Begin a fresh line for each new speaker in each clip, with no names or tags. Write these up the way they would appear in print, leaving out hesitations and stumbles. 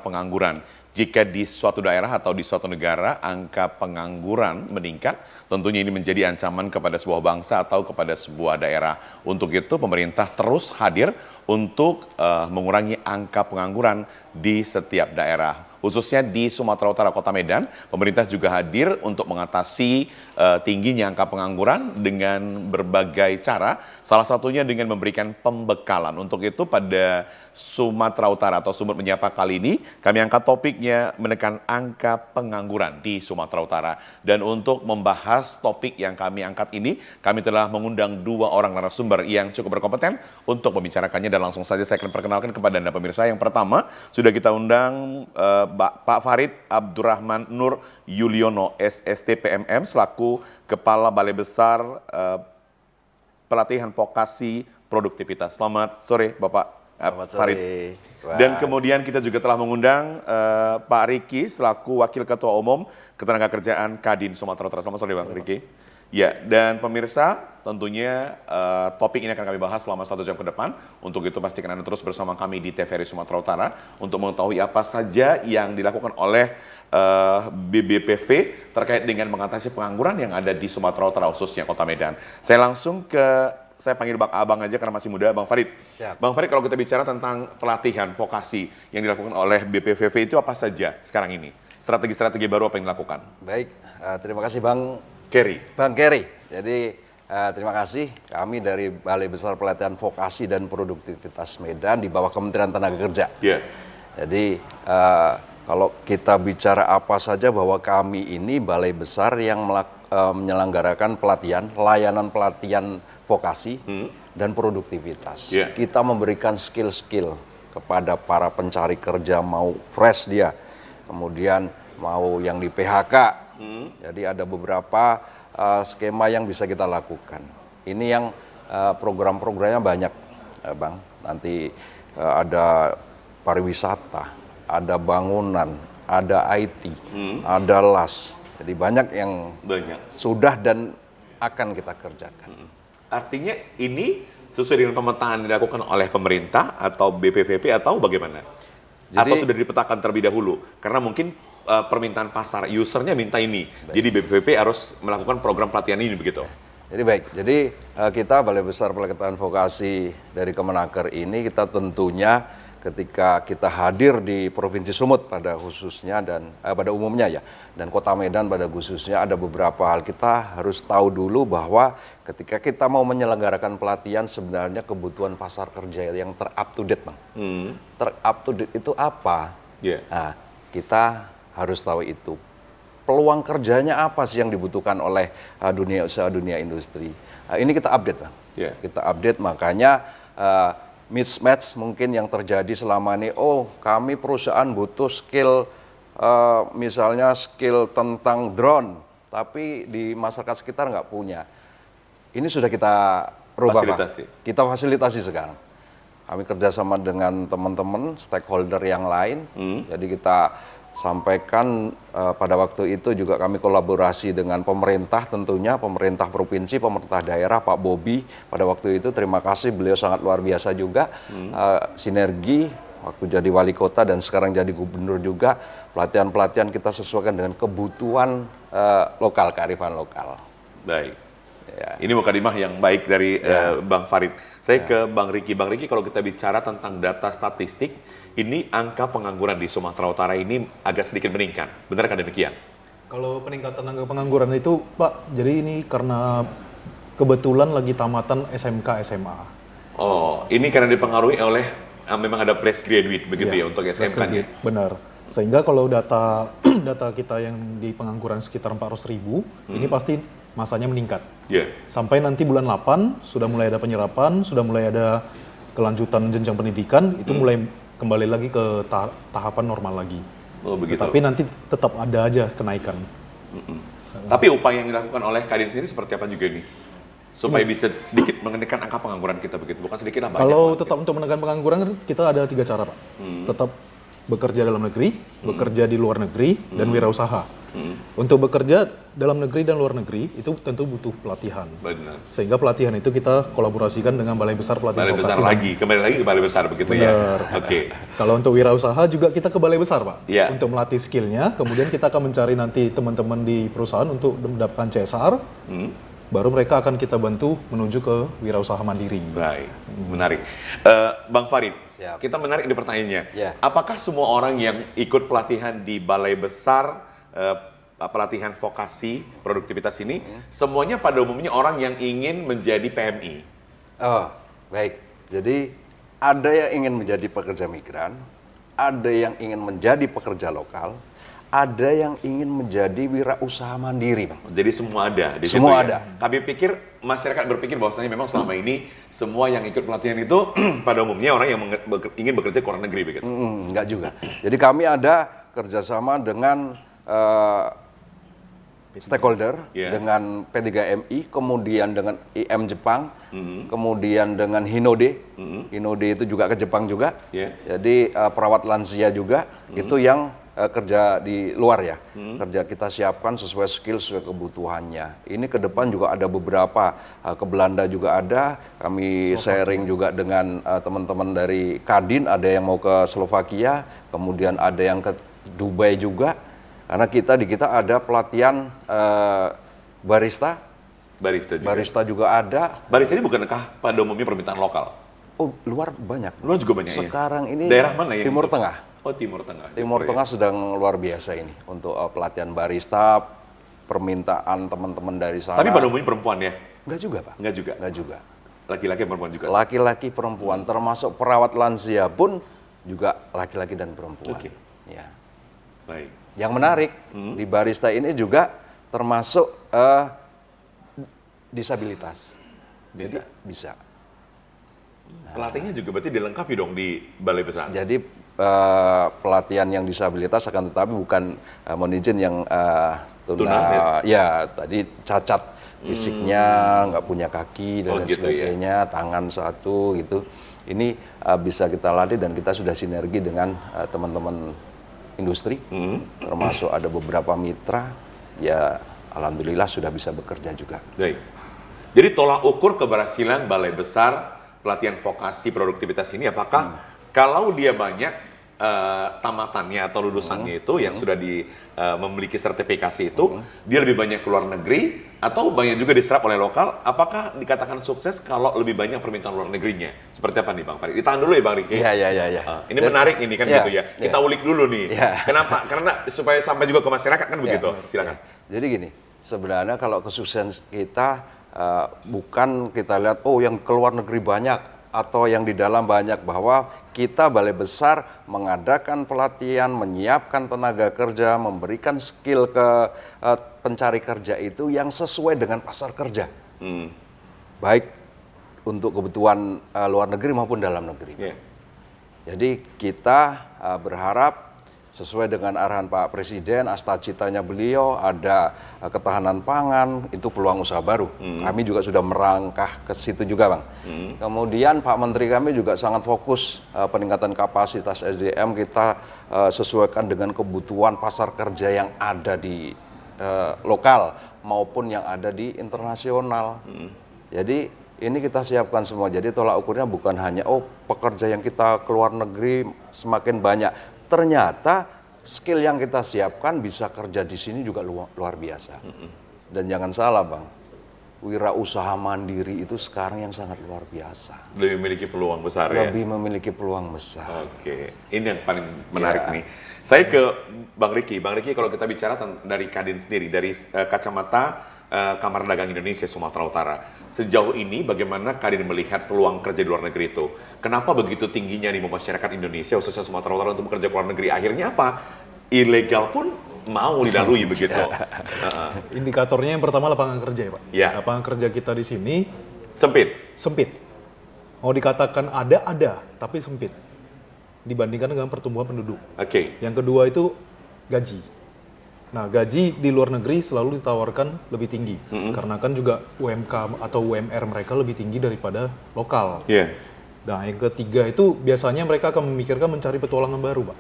pengangguran. Jika di suatu daerah atau di suatu negara angka pengangguran meningkat, tentunya ini menjadi ancaman kepada sebuah bangsa atau kepada sebuah daerah. Untuk itu pemerintah terus hadir untuk mengurangi angka pengangguran di setiap daerah. Khususnya di Sumatera Utara, Kota Medan, pemerintah juga hadir untuk mengatasi tingginya angka pengangguran dengan berbagai cara, salah satunya dengan memberikan pembekalan. Untuk itu pada Sumatera Utara atau Sumber Menyapa kali ini, kami angkat topiknya menekan angka pengangguran di Sumatera Utara. Dan untuk membahas topik yang kami angkat ini, kami telah mengundang 2 orang narasumber yang cukup berkompeten untuk membicarakannya. Dan langsung saja saya akan perkenalkan kepada Anda pemirsa. Yang pertama, sudah kita undang Pak Farid Abdurrahman Nur Yuliono, SST PMM, selaku Kepala Balai Besar Pelatihan Vokasi Produktivitas. Selamat sore Bapak Farid. Dan kemudian kita juga telah mengundang Pak Riki selaku Wakil Ketua Umum Ketenagakerjaan Kadin Sumatera Utara. Selamat sore Bang Riki. Ya, dan pemirsa, tentunya topik ini akan kami bahas selama 1 jam ke depan. Untuk itu pastikan Anda terus bersama kami di TVRI Sumatera Utara untuk mengetahui apa saja yang dilakukan oleh BBPV terkait dengan mengatasi pengangguran yang ada di Sumatera Utara, khususnya Kota Medan. Saya panggil Bang Abang aja karena masih muda, Bang Farid. Siap. Bang Farid, kalau kita bicara tentang pelatihan vokasi yang dilakukan oleh BPVV itu apa saja sekarang ini? Strategi-strategi baru apa yang dilakukan?
Baik, terima kasih Bang Kerry. Jadi terima kasih, kami dari Balai Besar Pelatihan Vokasi dan Produktivitas Medan di bawah Kementerian Tenaga Kerja. Yeah. Jadi kalau kita bicara apa saja bahwa kami ini balai besar yang menyelenggarakan pelatihan, layanan pelatihan vokasi dan produktivitas. Yeah. Kita memberikan skill-skill kepada para pencari kerja, mau fresh dia, kemudian mau yang di PHK. Jadi ada beberapa skema yang bisa kita lakukan. Ini yang program-programnya banyak, Bang. Nanti ada pariwisata, ada bangunan, ada IT, ada LAS. Jadi banyak yang sudah dan akan kita kerjakan.
Artinya ini sesuai dengan pemetaan yang dilakukan oleh pemerintah atau BPVP atau bagaimana? Jadi, atau sudah dipetakan terlebih dahulu? Karena mungkin permintaan pasar, usernya minta ini. Baik. Jadi BPVP harus melakukan program pelatihan ini begitu.
Jadi baik. Jadi kita Balai Besar Pelatihan Vokasi dari Kemenaker ini kita tentunya ketika kita hadir di Provinsi Sumut pada khususnya dan pada umumnya ya, dan Kota Medan pada khususnya ada beberapa hal kita harus tahu dulu bahwa ketika kita mau menyelenggarakan pelatihan sebenarnya kebutuhan pasar kerja yang ter-up to date, Bang. Ter-up to date itu apa? Yeah. Nah, kita harus tahu itu. Peluang kerjanya apa sih yang dibutuhkan oleh dunia usaha, dunia industri. Ini kita update, Bang. Yeah. Kita update, makanya mismatch mungkin yang terjadi selama ini. Oh, kami perusahaan butuh skill, misalnya skill tentang drone, tapi di masyarakat sekitar nggak punya. Ini sudah kita rubah, Pak. Kita fasilitasi sekarang. Kami kerjasama dengan teman-teman, stakeholder yang lain. Jadi kita sampaikan pada waktu itu juga kami kolaborasi dengan pemerintah tentunya, pemerintah provinsi, pemerintah daerah, Pak Bobi pada waktu itu, terima kasih, beliau sangat luar biasa juga, sinergi waktu jadi wali kota dan sekarang jadi gubernur juga, pelatihan-pelatihan kita sesuaikan dengan kebutuhan lokal, kearifan lokal.
Baik. Ya. Ini mukadimah yang baik dari Bang Farid. Saya ke Bang Riki. Bang Riki, kalau kita bicara tentang data statistik, ini angka pengangguran di Sumatera Utara ini agak sedikit meningkat. Benarkah demikian?
Kalau peningkatan angka pengangguran itu, Pak, jadi ini karena kebetulan lagi tamatan SMK SMA.
Oh, ini karena dipengaruhi oleh memang ada fresh graduate begitu ya untuk SMK-nya?
Benar. Sehingga kalau data kita yang di pengangguran sekitar 400.000, ini pasti masanya meningkat. Yeah. Sampai nanti bulan 8 sudah mulai ada penyerapan, sudah mulai ada kelanjutan jenjang pendidikan, itu mulai kembali lagi ke tahapan normal lagi. Oh, begitu. Tapi nanti tetap ada aja kenaikan.
Tapi upaya yang dilakukan oleh Kadin sendiri seperti apa juga nih? Supaya bisa sedikit menekan angka pengangguran kita begitu, bukan sedikit lah, banyak.
Kalau tetap untuk menekan pengangguran kita ada 3 cara, Pak. Tetap bekerja dalam negeri, bekerja di luar negeri, dan wirausaha. Untuk bekerja dalam negeri dan luar negeri itu tentu butuh pelatihan.
Benar.
Sehingga pelatihan itu kita kolaborasikan dengan Balai Besar Pelatihan
Balai besar
Vokasi.
lagi, kembali lagi ke balai besar begitu ya. Oke.
Kalau untuk wirausaha juga kita ke Balai Besar, Pak.
Iya.
Untuk melatih skillnya, kemudian kita akan mencari nanti teman-teman di perusahaan untuk mendapatkan CSR. Baru mereka akan kita bantu menuju ke wirausaha mandiri.
Baik, menarik. Bang Farid,
Siap.
kita menarik di pertanyaannya.
Ya.
Apakah semua orang yang ikut pelatihan di Balai Besar pelatihan vokasi produktivitas ini, semuanya pada umumnya orang yang ingin menjadi PMI?
Oh, baik. Jadi ada yang ingin menjadi pekerja migran, ada yang ingin menjadi pekerja lokal, ada yang ingin menjadi wirausaha mandiri, Bang.
Jadi semua ada di
Semua
situ ya?
ada.
Kami pikir, masyarakat berpikir bahwasanya memang selama ini semua yang ikut pelatihan itu pada umumnya orang yang ingin bekerja ke luar negeri begitu.
Enggak juga. Jadi kami ada kerjasama dengan stakeholder,
Yeah.
dengan P3MI, kemudian dengan IM Jepang, kemudian dengan Hinode. Hinode itu juga ke Jepang juga.
Yeah.
Jadi perawat lansia juga, itu yang kerja di luar ya. Kerja kita siapkan sesuai skill, sesuai kebutuhannya. Ini ke depan juga ada beberapa, ke Belanda juga ada. Kami sharing juga dengan teman-teman dari Kadin, ada yang mau ke Slovakia, kemudian ada yang ke Dubai juga. Karena di kita ada pelatihan barista.
Barista juga.
Barista juga ada.
Barista ini bukankah pada umumnya permintaan lokal?
Oh, luar banyak.
Luar juga banyak ya?
Sekarang ini
Daerah mana yang
Timur
itu?
Tengah.
Oh, Timur Tengah.
Timur
justru
Tengah sedang luar biasa ini untuk pelatihan barista, permintaan teman-teman dari sana.
Tapi pada umumnya perempuan ya?
Enggak juga, Pak.
Enggak juga?
Enggak juga.
Laki-laki dan perempuan juga?
Laki-laki, perempuan, termasuk perawat lansia pun juga laki-laki dan perempuan.
Oke.
Ya.
Baik.
Yang menarik di barista ini juga termasuk disabilitas.
Bisa?
Jadi, bisa.
Pelatihnya juga berarti dilengkapi dong di Balai Besar?
Jadi pelatihan yang disabilitas akan tetapi bukan mohon izin yang
Tunanetra.
ya tadi cacat fisiknya, nggak punya kaki dan
Oh,
lain
gitu ya.
sebagainya, tangan satu gitu. Ini bisa kita latih dan kita sudah sinergi dengan teman-teman industri, termasuk ada beberapa mitra, ya alhamdulillah sudah bisa bekerja juga.
Baik. Jadi tolak ukur keberhasilan Balai Besar pelatihan vokasi produktivitas ini apakah kalau dia banyak tamatannya atau lulusannya itu yang sudah memiliki sertifikasi itu, dia lebih banyak ke luar negeri atau banyak juga diserap oleh lokal, apakah dikatakan sukses kalau lebih banyak permintaan luar negerinya? Seperti apa nih Bang Farid? Ditahan dulu ya Bang Riki.
Iya.
Ini menarik ini kan
Ya,
gitu ya. Kita
ya.
ulik dulu nih.
Ya.
Kenapa? Karena supaya sampai juga ke masyarakat kan begitu. Silakan.
Jadi gini, sebenarnya kalau kesuksesan kita bukan kita lihat yang keluar negeri banyak atau yang di dalam banyak, bahwa kita Balai Besar mengadakan pelatihan, menyiapkan tenaga kerja, memberikan skill ke pencari kerja itu yang sesuai dengan pasar kerja. Baik untuk kebutuhan luar negeri maupun dalam negeri.
Yeah.
Jadi kita berharap sesuai dengan arahan Pak Presiden, cita-citanya beliau ada ketahanan pangan, itu peluang usaha baru. Kami juga sudah merangkah ke situ juga, Bang. Kemudian Pak Menteri kami juga sangat fokus peningkatan kapasitas SDM kita sesuaikan dengan kebutuhan pasar kerja yang ada di lokal maupun yang ada di internasional. Jadi ini kita siapkan semua. Jadi tolak ukurnya bukan hanya pekerja yang kita keluar negeri semakin banyak. Ternyata skill yang kita siapkan bisa kerja di sini juga luar biasa. Dan jangan salah, Bang, wirausaha mandiri itu sekarang yang sangat luar biasa.
Lebih memiliki peluang besar ya?
Lebih memiliki peluang besar.
Oke, ini yang paling menarik nih. Saya ke Bang Riki. Bang Riki, kalau kita bicara dari Kadin sendiri, dari kacamata Kamar Dagang Indonesia Sumatera Utara, sejauh ini bagaimana Kadin melihat peluang kerja di luar negeri itu? Kenapa begitu tingginya nih masyarakat Indonesia, khususnya Sumatera Utara untuk bekerja ke luar negeri? Akhirnya apa? Ilegal pun mau dilalui begitu.
Indikatornya yang pertama lapangan kerja ya Pak.
Ya.
Lapangan kerja kita di sini
Sempit.
mau dikatakan ada, tapi sempit. Dibandingkan dengan pertumbuhan penduduk.
Oke.
Yang kedua itu gaji. Nah, gaji di luar negeri selalu ditawarkan lebih tinggi. Karena kan juga UMK atau UMR mereka lebih tinggi daripada lokal.
Iya.
Nah, yang ketiga itu biasanya mereka akan memikirkan mencari petualangan baru, Pak.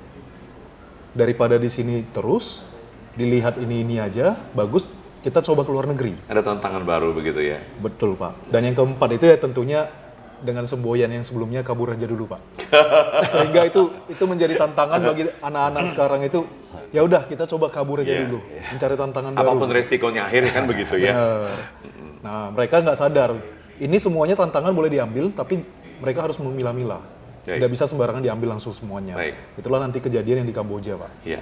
daripada di sini terus dilihat ini aja bagus, kita coba ke luar negeri.
Ada tantangan baru begitu ya.
Betul Pak. Dan yang keempat itu ya tentunya dengan semboyan yang sebelumnya kabur aja dulu Pak. Sehingga itu menjadi tantangan bagi anak-anak sekarang itu. Ya udah kita coba kabur aja dulu, mencari tantangan baru.
Apapun resikonya akhirnya kan begitu ya.
Nah mereka nggak sadar, ini semuanya tantangan boleh diambil, tapi mereka harus memilah-milah. Tidak bisa sembarangan diambil langsung semuanya. Itulah nanti kejadian yang di Kamboja Pak.
Iya.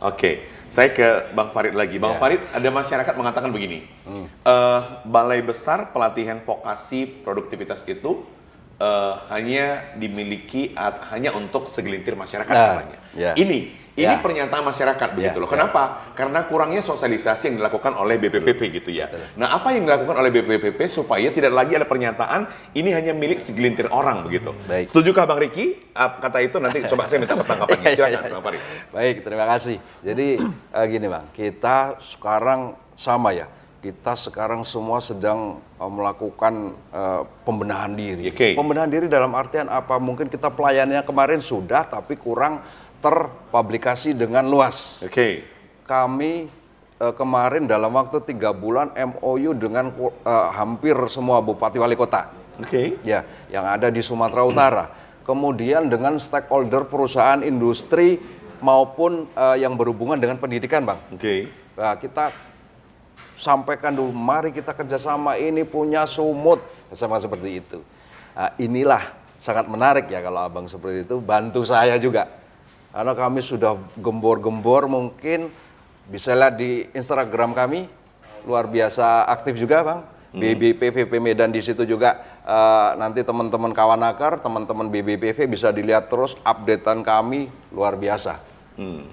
Oke, saya ke Bang Farid lagi. Bang Farid, ada masyarakat mengatakan begini, balai besar pelatihan vokasi produktivitas itu hanya dimiliki hanya untuk segelintir masyarakat katanya. Ini pernyataan masyarakat begitu loh. Kenapa? Karena kurangnya sosialisasi yang dilakukan oleh BPPP gitu ya. Nah, apa yang dilakukan oleh BPPP supaya tidak lagi ada pernyataan ini hanya milik segelintir orang begitu. Setujukah Bang Riki kata itu? Nanti coba saya minta tanggapannya. Silakan Bang Farid.
Baik, terima kasih. Jadi gini Bang, kita sekarang sama ya. Kita sekarang semua sedang melakukan pembenahan diri. Pembenahan diri dalam artian apa? Mungkin kita pelayanannya kemarin sudah, tapi kurang terpublikasi dengan luas. Kami kemarin dalam waktu 3 bulan MOU dengan hampir semua bupati wali kota. Ya, yang ada di Sumatera Utara. Kemudian dengan stakeholder perusahaan industri maupun yang berhubungan dengan pendidikan, Bang. Nah, kita sampaikan dulu, mari kita kerjasama, ini punya sumut, sama seperti itu. Nah, inilah sangat menarik ya kalau abang seperti itu, bantu saya juga. Karena kami sudah gembor-gembor, mungkin bisa lihat di Instagram kami, luar biasa aktif juga Bang. BBPV Medan di situ juga, nanti teman-teman Kawanakar, teman-teman BBPV bisa dilihat terus updatean kami, luar biasa.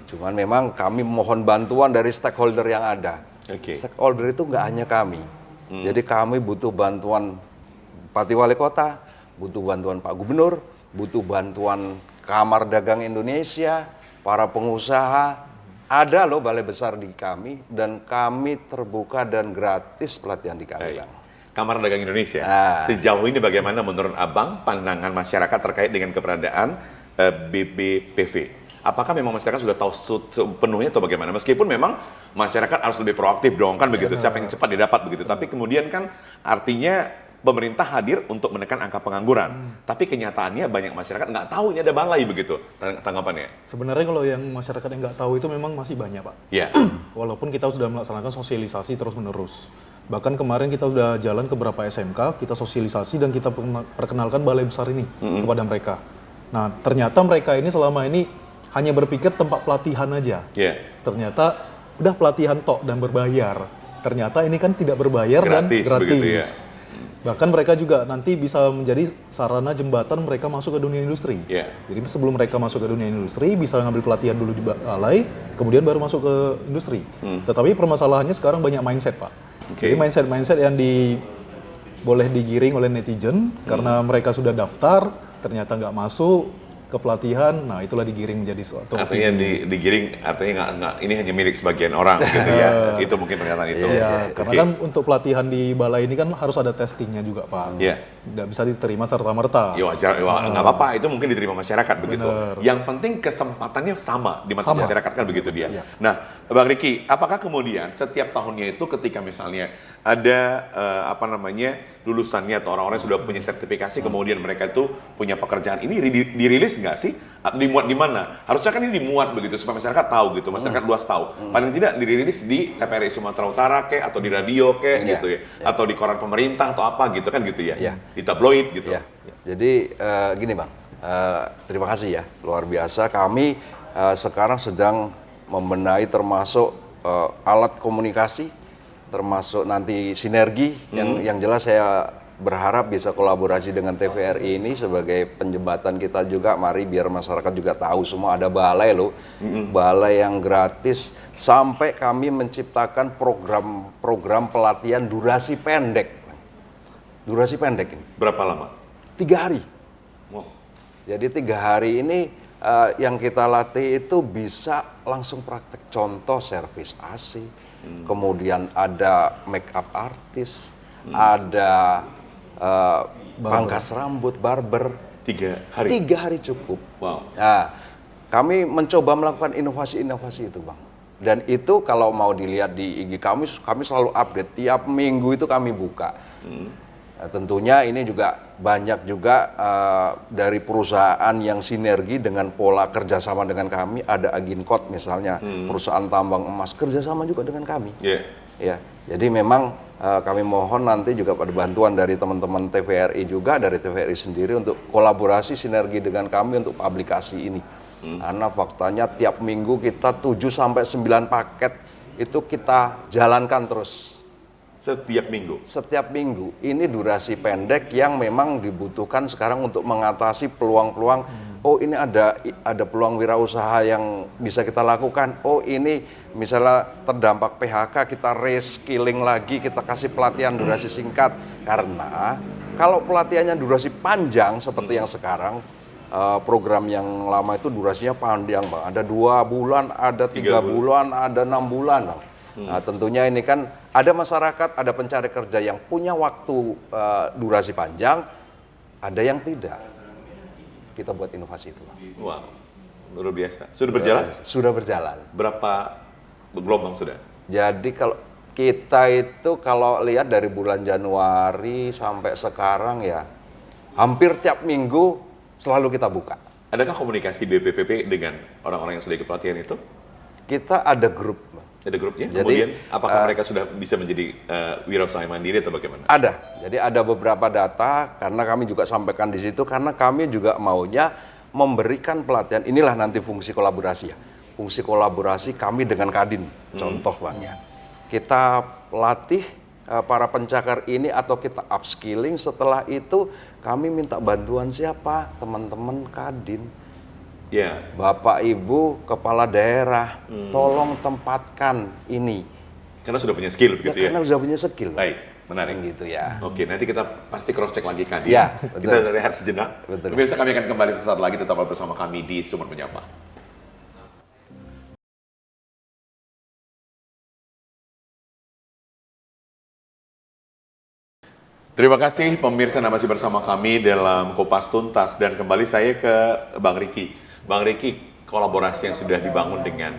Cuman memang kami mohon bantuan dari stakeholder yang ada. Stakeholder itu nggak hanya kami. Jadi kami butuh bantuan Bupati Wali Kota, butuh bantuan Pak Gubernur, butuh bantuan Kamar Dagang Indonesia, para pengusaha. Ada loh balai besar di kami, dan kami terbuka dan gratis pelatihan di kami, Bang.
Kamar Dagang Indonesia. Sejauh ini bagaimana menurut Abang pandangan masyarakat terkait dengan keberadaan BBPV? Apakah memang masyarakat sudah tahu sepenuhnya atau bagaimana? Meskipun memang masyarakat harus lebih proaktif dong, kan begitu. Siapa yang cepat didapat begitu. Tapi kemudian kan artinya pemerintah hadir untuk menekan angka pengangguran. Tapi kenyataannya banyak masyarakat nggak tahu ini ada balai begitu. Tanggapannya?
Sebenarnya kalau yang masyarakat yang nggak tahu itu memang masih banyak Pak. Walaupun kita sudah melaksanakan sosialisasi terus-menerus. Bahkan kemarin kita sudah jalan ke beberapa SMK, kita sosialisasi dan kita perkenalkan balai besar ini kepada mereka. Nah ternyata mereka ini selama ini hanya berpikir tempat pelatihan aja. Ternyata udah pelatihan tok dan berbayar. Ternyata ini kan tidak berbayar dan gratis. Bahkan mereka juga nanti bisa menjadi sarana jembatan mereka masuk ke dunia industri. Jadi sebelum mereka masuk ke dunia industri bisa ngambil pelatihan dulu di balai, kemudian baru masuk ke industri. Tetapi permasalahannya sekarang banyak mindset Pak. Jadi mindset yang boleh digiring oleh netizen karena mereka sudah daftar, ternyata nggak masuk ke pelatihan, nah itulah digiring menjadi suatu.
Artinya digiring, artinya nggak ini hanya milik sebagian orang gitu ya. Itu mungkin pernyataan itu.
Karena kan untuk pelatihan di balai ini kan harus ada testingnya juga Pak. Nggak bisa diterima serta-merta.
Ya wajar, nggak apa-apa, itu mungkin diterima masyarakat begitu. Yang penting kesempatannya sama di mata masyarakat kan begitu dia. Nah, Bang Riki, apakah kemudian setiap tahunnya itu ketika misalnya ada lulusannya atau orang-orang yang sudah punya sertifikasi, kemudian mereka itu punya pekerjaan, ini dirilis nggak sih? Atau dimuat di mana? Harusnya kan ini dimuat begitu supaya masyarakat tahu gitu, masyarakat luas tahu. Paling tidak dirilis di TVRI Sumatera Utara atau di radio gitu ya, atau di koran pemerintah atau apa gitu kan gitu ya, di tabloid gitu.
Jadi gini Bang, terima kasih ya, luar biasa. Kami sekarang sedang membenahi termasuk alat komunikasi, termasuk nanti sinergi yang jelas saya berharap bisa kolaborasi dengan TVRI ini sebagai penjembatan kita juga. Mari biar masyarakat juga tahu semua ada balai loh, balai yang gratis, sampai kami menciptakan program pelatihan durasi pendek. Durasi pendek ini.
Berapa lama?
3 hari. Jadi 3 hari ini yang kita latih itu bisa langsung praktek, contoh servis AC, kemudian ada make up artis, ada pangkas rambut, barber.
3 hari?
3 hari cukup.
Wow.
Nah, kami mencoba melakukan inovasi-inovasi itu, Bang. Dan itu kalau mau dilihat di IG kami selalu update. Tiap minggu itu kami buka. Nah, tentunya ini juga banyak juga dari perusahaan yang sinergi dengan pola kerjasama dengan kami. Ada Aginkot misalnya, perusahaan tambang emas kerjasama juga dengan kami. Ya, jadi memang kami mohon nanti juga pada bantuan dari teman-teman TVRI juga, dari TVRI sendiri untuk kolaborasi sinergi dengan kami untuk aplikasi ini. Karena faktanya tiap minggu kita 7-9 paket itu kita jalankan terus.
Setiap minggu?
Setiap minggu. Ini durasi pendek yang memang dibutuhkan sekarang untuk mengatasi peluang-peluang. Oh, ini ada peluang wirausaha yang bisa kita lakukan. Oh, ini misalnya terdampak PHK, kita reskilling lagi, kita kasih pelatihan durasi singkat. Karena kalau pelatihannya durasi panjang seperti yang sekarang, program yang lama itu durasinya panjang, Bang. Ada 2 bulan, ada 3 bulan, ada 6 bulan, Bang. Nah, tentunya ini kan ada masyarakat, ada pencari kerja yang punya waktu durasi panjang, ada yang tidak. Kita buat inovasi itu, Bang.
Wow, luar biasa. Sudah berjalan?
Sudah berjalan.
Berapa gelombang sudah?
Jadi kalau kita itu kalau lihat dari bulan Januari sampai sekarang ya, hampir tiap minggu selalu kita buka.
Adakah komunikasi BPPP dengan orang-orang yang sudah ikut pelatihan itu?
Kita ada grup.
Ada grupnya?
Jadi,
kemudian apakah mereka sudah bisa menjadi wirausaha mandiri atau bagaimana?
Ada. Jadi ada beberapa data karena kami juga sampaikan di situ karena kami juga maunya memberikan pelatihan. Inilah nanti fungsi kolaborasi ya. Fungsi kolaborasi kami dengan Kadin. Contoh Bang ya. Kita latih para pencakar ini atau kita upskilling, setelah itu kami minta bantuan siapa? Teman-teman Kadin. Bapak Ibu kepala daerah, tolong tempatkan ini.
Karena sudah punya skill begitu ya?
Karena sudah punya skill.
Baik, menarik.
Gitu ya.
Oke, nanti kita pasti cross check lagi kan
Ya,
kita lihat sejenak.
Betul.
Pemirsa, kami akan kembali sesaat lagi, tetaplah bersama kami di Sumber Menyapa. Terima kasih pemirsa yang masih bersama kami dalam Kupas Tuntas, dan kembali saya ke Bang Riki. Bang Riki, kolaborasi yang sudah dibangun dengan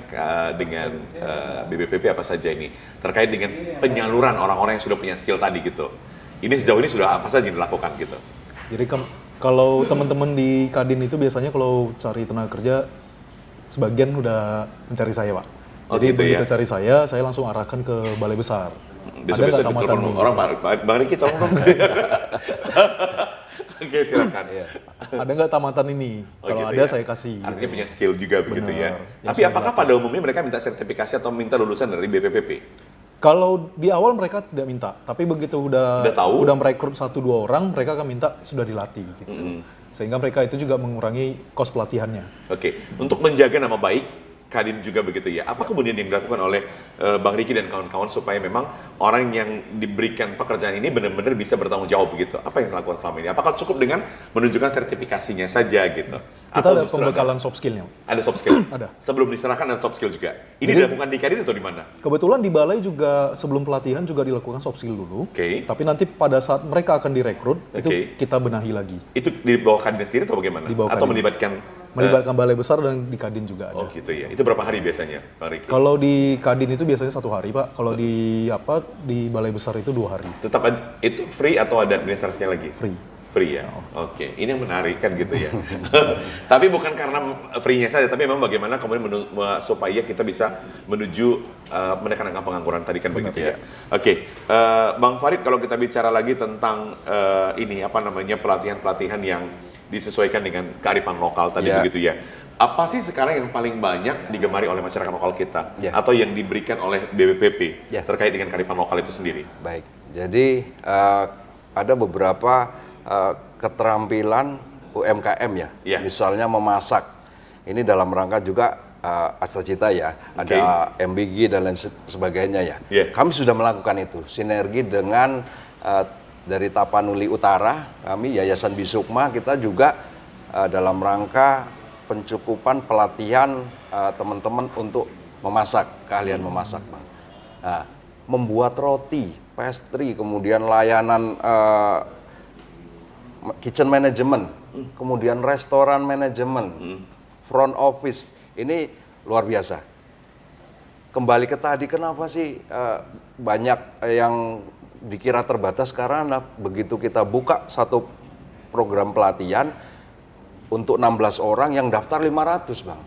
BPPP apa saja ini terkait dengan penyaluran orang-orang yang sudah punya skill tadi gitu. Ini sejauh ini sudah apa saja yang dilakukan gitu?
Jadi kalau teman-teman di Kadin itu biasanya kalau cari tenaga kerja sebagian udah mencari saya, Pak.
Oh,
jadi
gitu
begitu
ya?
cari saya langsung arahkan ke balai besar.
Besok-besok ditelepon orang, Bang Riki tolong dong. Oke, silakan.
Ada nggak tamatan ini? Kalau
gitu
ada
ya?
saya kasih.
Artinya punya skill juga begitu ya.
Benar.
Tapi apakah pada umumnya mereka minta sertifikasi atau minta lulusan dari BPPP?
Kalau di awal mereka tidak minta, tapi begitu udah
tahu?
merekrut 1-2 orang, mereka akan minta sudah dilatih gitu. Sehingga mereka itu juga mengurangi kos pelatihannya.
Oke, untuk menjaga nama baik Kadin juga begitu ya. Apa kemudian yang dilakukan oleh Bang Riki dan kawan-kawan supaya memang orang yang diberikan pekerjaan ini benar-benar bisa bertanggung jawab begitu? Apa yang dilakukan selama ini? Apakah cukup dengan menunjukkan sertifikasinya saja gitu?
Kita ada pembekalan soft skill-nya.
Ada soft skill?
Ada.
Sebelum diserahkan ada soft skill juga? Ini dilakukan di Kadin atau di mana?
Kebetulan di balai juga sebelum pelatihan juga dilakukan soft skill dulu. Tapi nanti pada saat mereka akan direkrut, itu kita benahi lagi.
Itu di bawah Kadin sendiri atau bagaimana? Atau melibatkan
balai besar dan di Kadin juga ada.
Oh gitu ya. Itu berapa hari biasanya, Bang Riki?
Kalau di Kadin itu biasanya 1 hari, Pak. Kalau di balai besar itu 2 hari.
Tetap itu free atau ada administrasinya lagi? Free ya. Oke. Ini yang menarik kan gitu ya. Tapi bukan karena free-nya saja, tapi memang bagaimana kemudian supaya kita bisa menuju menekan angka pengangguran tadi kan begitu ya. Oke. Bang Farid, kalau kita bicara lagi tentang pelatihan-pelatihan yang disesuaikan dengan kearifan lokal tadi begitu ya. Apa sih sekarang yang paling banyak digemari oleh masyarakat lokal kita atau yang diberikan oleh BPPP terkait dengan kearifan lokal itu sendiri?
Baik. Jadi ada beberapa keterampilan UMKM ya. Misalnya memasak. Ini dalam rangka juga Astracita ya. Ada MBG dan lain sebagainya ya. Kami sudah melakukan itu. Sinergi dengan dari Tapanuli Utara, kami Yayasan Bisukma, kita juga dalam rangka pencukupan pelatihan teman-teman untuk memasak, keahlian memasak, Bang. Nah, membuat roti, pastry, kemudian layanan kitchen management, kemudian restoran management, front office, ini luar biasa. Kembali ke tadi, kenapa sih banyak yang dikira terbatas, karena begitu kita buka satu program pelatihan untuk 16 orang yang daftar 500, Bang.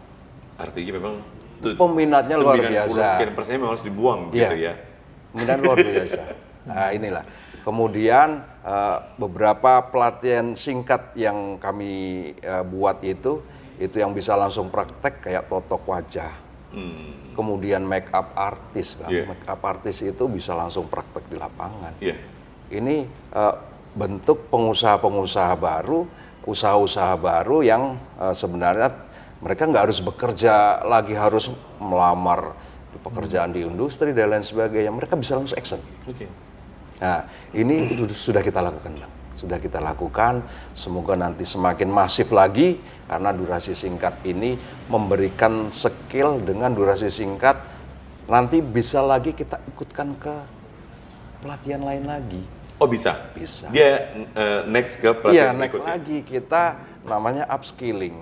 Artinya memang
Peminatnya luar biasa.
90% memang harus dibuang gitu ya.
Peminat luar biasa. Nah, inilah. Kemudian beberapa pelatihan singkat yang kami buat itu yang bisa langsung praktek, kayak totok wajah. Kemudian make up artist, Bang. Make up artist itu bisa langsung praktek di lapangan. Ini bentuk pengusaha-pengusaha baru, usaha-usaha baru yang sebenarnya mereka nggak harus bekerja lagi, harus melamar di pekerjaan di industri dan lain sebagainya. Mereka bisa langsung action. Nah, ini sudah kita lakukan, Bang. Sudah kita lakukan, semoga nanti semakin masif lagi, karena durasi singkat ini memberikan skill dengan durasi singkat, nanti bisa lagi kita ikutkan ke pelatihan lain lagi.
Oh bisa?
Bisa.
Dia next ke
Iya,
pelatihan
next
berikutnya?
lagi, kita namanya upskilling.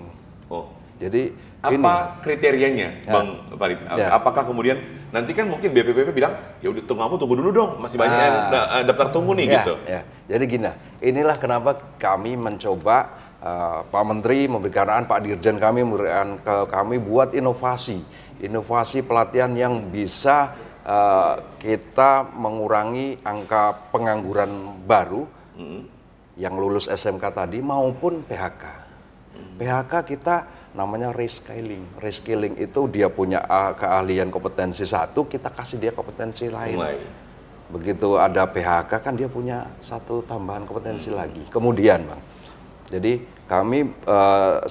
Oh.
Jadi
Apa kriterianya, Bang Farid? Apakah kemudian nanti kan mungkin BPPP bilang, ya udah kamu tunggu dulu dong, masih banyak yang daftar tunggu nih gitu.
Jadi gini, inilah kenapa kami mencoba Pak Menteri memberikan arahan, Pak Dirjen kami memberikan ke kami buat inovasi pelatihan yang bisa kita mengurangi angka pengangguran baru yang lulus SMK tadi maupun PHK. PHK kita namanya reskilling. Reskilling itu dia punya keahlian kompetensi satu, kita kasih dia kompetensi lain. Begitu ada PHK kan dia punya satu tambahan kompetensi lagi. Kemudian, Bang, jadi kami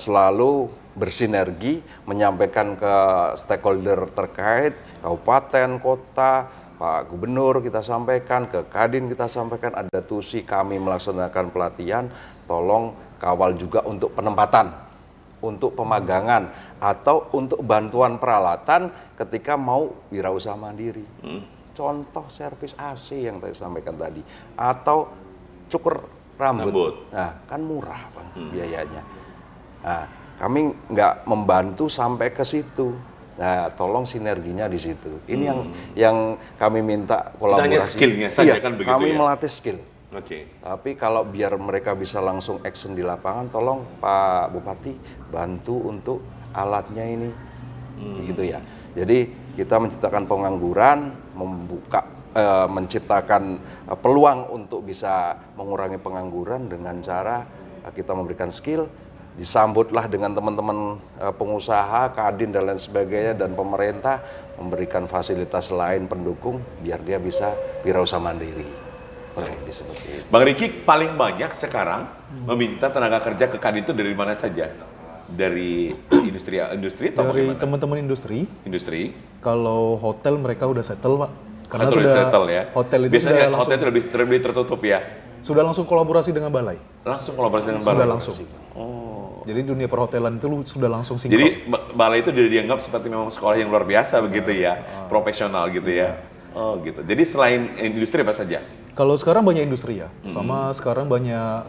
selalu bersinergi menyampaikan ke stakeholder terkait, kabupaten, kota, Pak Gubernur kita sampaikan, ke Kadin kita sampaikan, ada tusi kami melaksanakan pelatihan, tolong kawal juga untuk penempatan, untuk pemagangan, atau untuk bantuan peralatan ketika mau wirausaha mandiri. Contoh servis AC yang tadi sampaikan tadi, atau cukur rambut. Nah, kan murah, Bang, biayanya. Nah, kami nggak membantu sampai ke situ. Nah, tolong sinerginya di situ. Ini yang kami minta kolaborasi.
Hanya skillnya saja kan begitu
kami
ya?
melatih skill. Tapi kalau biar mereka bisa langsung action di lapangan, tolong Pak Bupati bantu untuk alatnya ini, gitu ya. Jadi kita menciptakan pengangguran, menciptakan peluang untuk bisa mengurangi pengangguran dengan cara kita memberikan skill, disambutlah dengan teman-teman pengusaha, Kadin dan lain sebagainya, dan pemerintah memberikan fasilitas lain pendukung biar dia bisa wirausaha mandiri.
Bang Riki, paling banyak sekarang meminta tenaga kerja ke Kadin itu dari mana saja? Dari industri atau
dari
bagaimana?
teman-teman industri.
Industri.
Kalau hotel mereka udah settle, Pak. Karena
sudah settle ya.
Hotel itu
biasanya
sudah langsung,
hotel itu lebih tertutup ya.
Sudah langsung kolaborasi dengan balai.
Langsung kolaborasi dengan balai.
Sudah langsung. Oh. Jadi dunia perhotelan itu sudah langsung sinkron.
Jadi balai itu dianggap seperti memang sekolah yang luar biasa begitu ya, profesional gitu ya. Oh gitu. Jadi selain industri apa saja?
Kalau sekarang banyak industri ya, sama sekarang banyak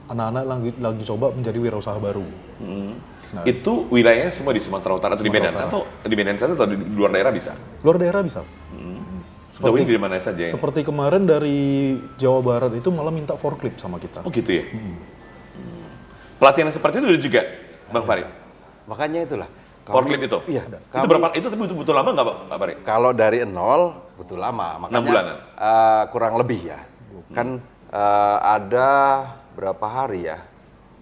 anak-anak lagi coba menjadi wirausaha baru.
Nah, itu wilayahnya semua di Sumatera Utara atau di Medan? Atau di Medan saja atau di luar daerah bisa?
Luar daerah bisa.
Sejauh ini di mana saja?
Seperti kemarin dari Jawa Barat itu malah minta forklift sama kita.
Oh gitu ya? Pelatihan yang seperti itu juga, Bang Farid?
Makanya itulah.
Forklift itu?
Iya.
Itu berapa? Itu butuh lama nggak, Pak Farid?
Kalau dari nol butuh lama, makanya
6 bulanan?
Kurang lebih ya. Kan ada berapa hari ya?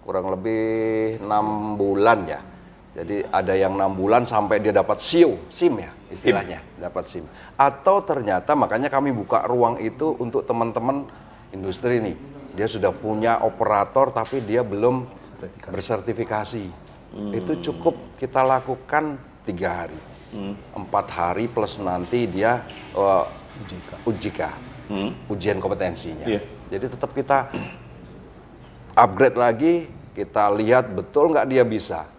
Kurang lebih 6 bulan ya. Jadi ada yang 6 bulan sampai dia dapat SIM ya istilahnya, dapat SIM. Atau ternyata makanya kami buka ruang itu untuk teman-teman industri nih. Dia sudah punya operator tapi dia belum bersertifikasi. Itu cukup kita lakukan 3 hari. 4 hari plus nanti dia ujian kompetensinya. Jadi tetap kita upgrade lagi, kita lihat betul nggak dia bisa.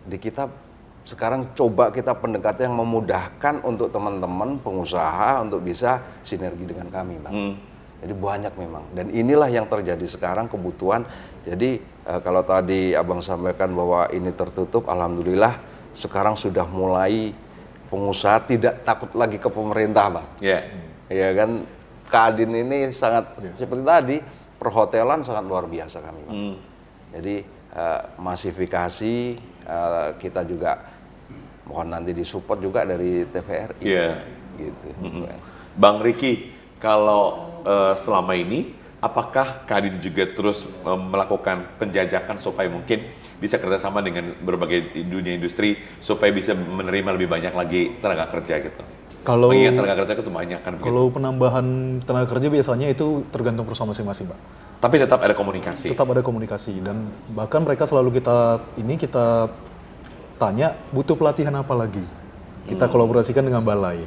Di kita sekarang coba kita pendekatan yang memudahkan untuk teman-teman pengusaha untuk bisa sinergi dengan kami, Bang. Jadi banyak memang. Dan inilah yang terjadi sekarang kebutuhan. Jadi kalau tadi Abang sampaikan bahwa ini tertutup, alhamdulillah sekarang sudah mulai pengusaha tidak takut lagi ke pemerintah, Bang. Ya kan, Kadin ini sangat seperti tadi, perhotelan sangat luar biasa kami, Bang. Jadi masifikasi kita juga mohon nanti disupport juga dari TVRI. Gitu.
Bang Riki, kalau selama ini apakah Kadin juga terus melakukan penjajakan supaya mungkin bisa kerjasama dengan berbagai dunia industri supaya bisa menerima lebih banyak lagi tenaga kerja gitu?
Kalau
tenaga kerja itu banyak kan?
Kalau penambahan tenaga kerja biasanya itu tergantung perusahaan masing-masing, Pak.
Tapi tetap ada komunikasi.
Tetap ada komunikasi dan bahkan mereka selalu kita tanya butuh pelatihan apa lagi. Kita kolaborasikan dengan balai.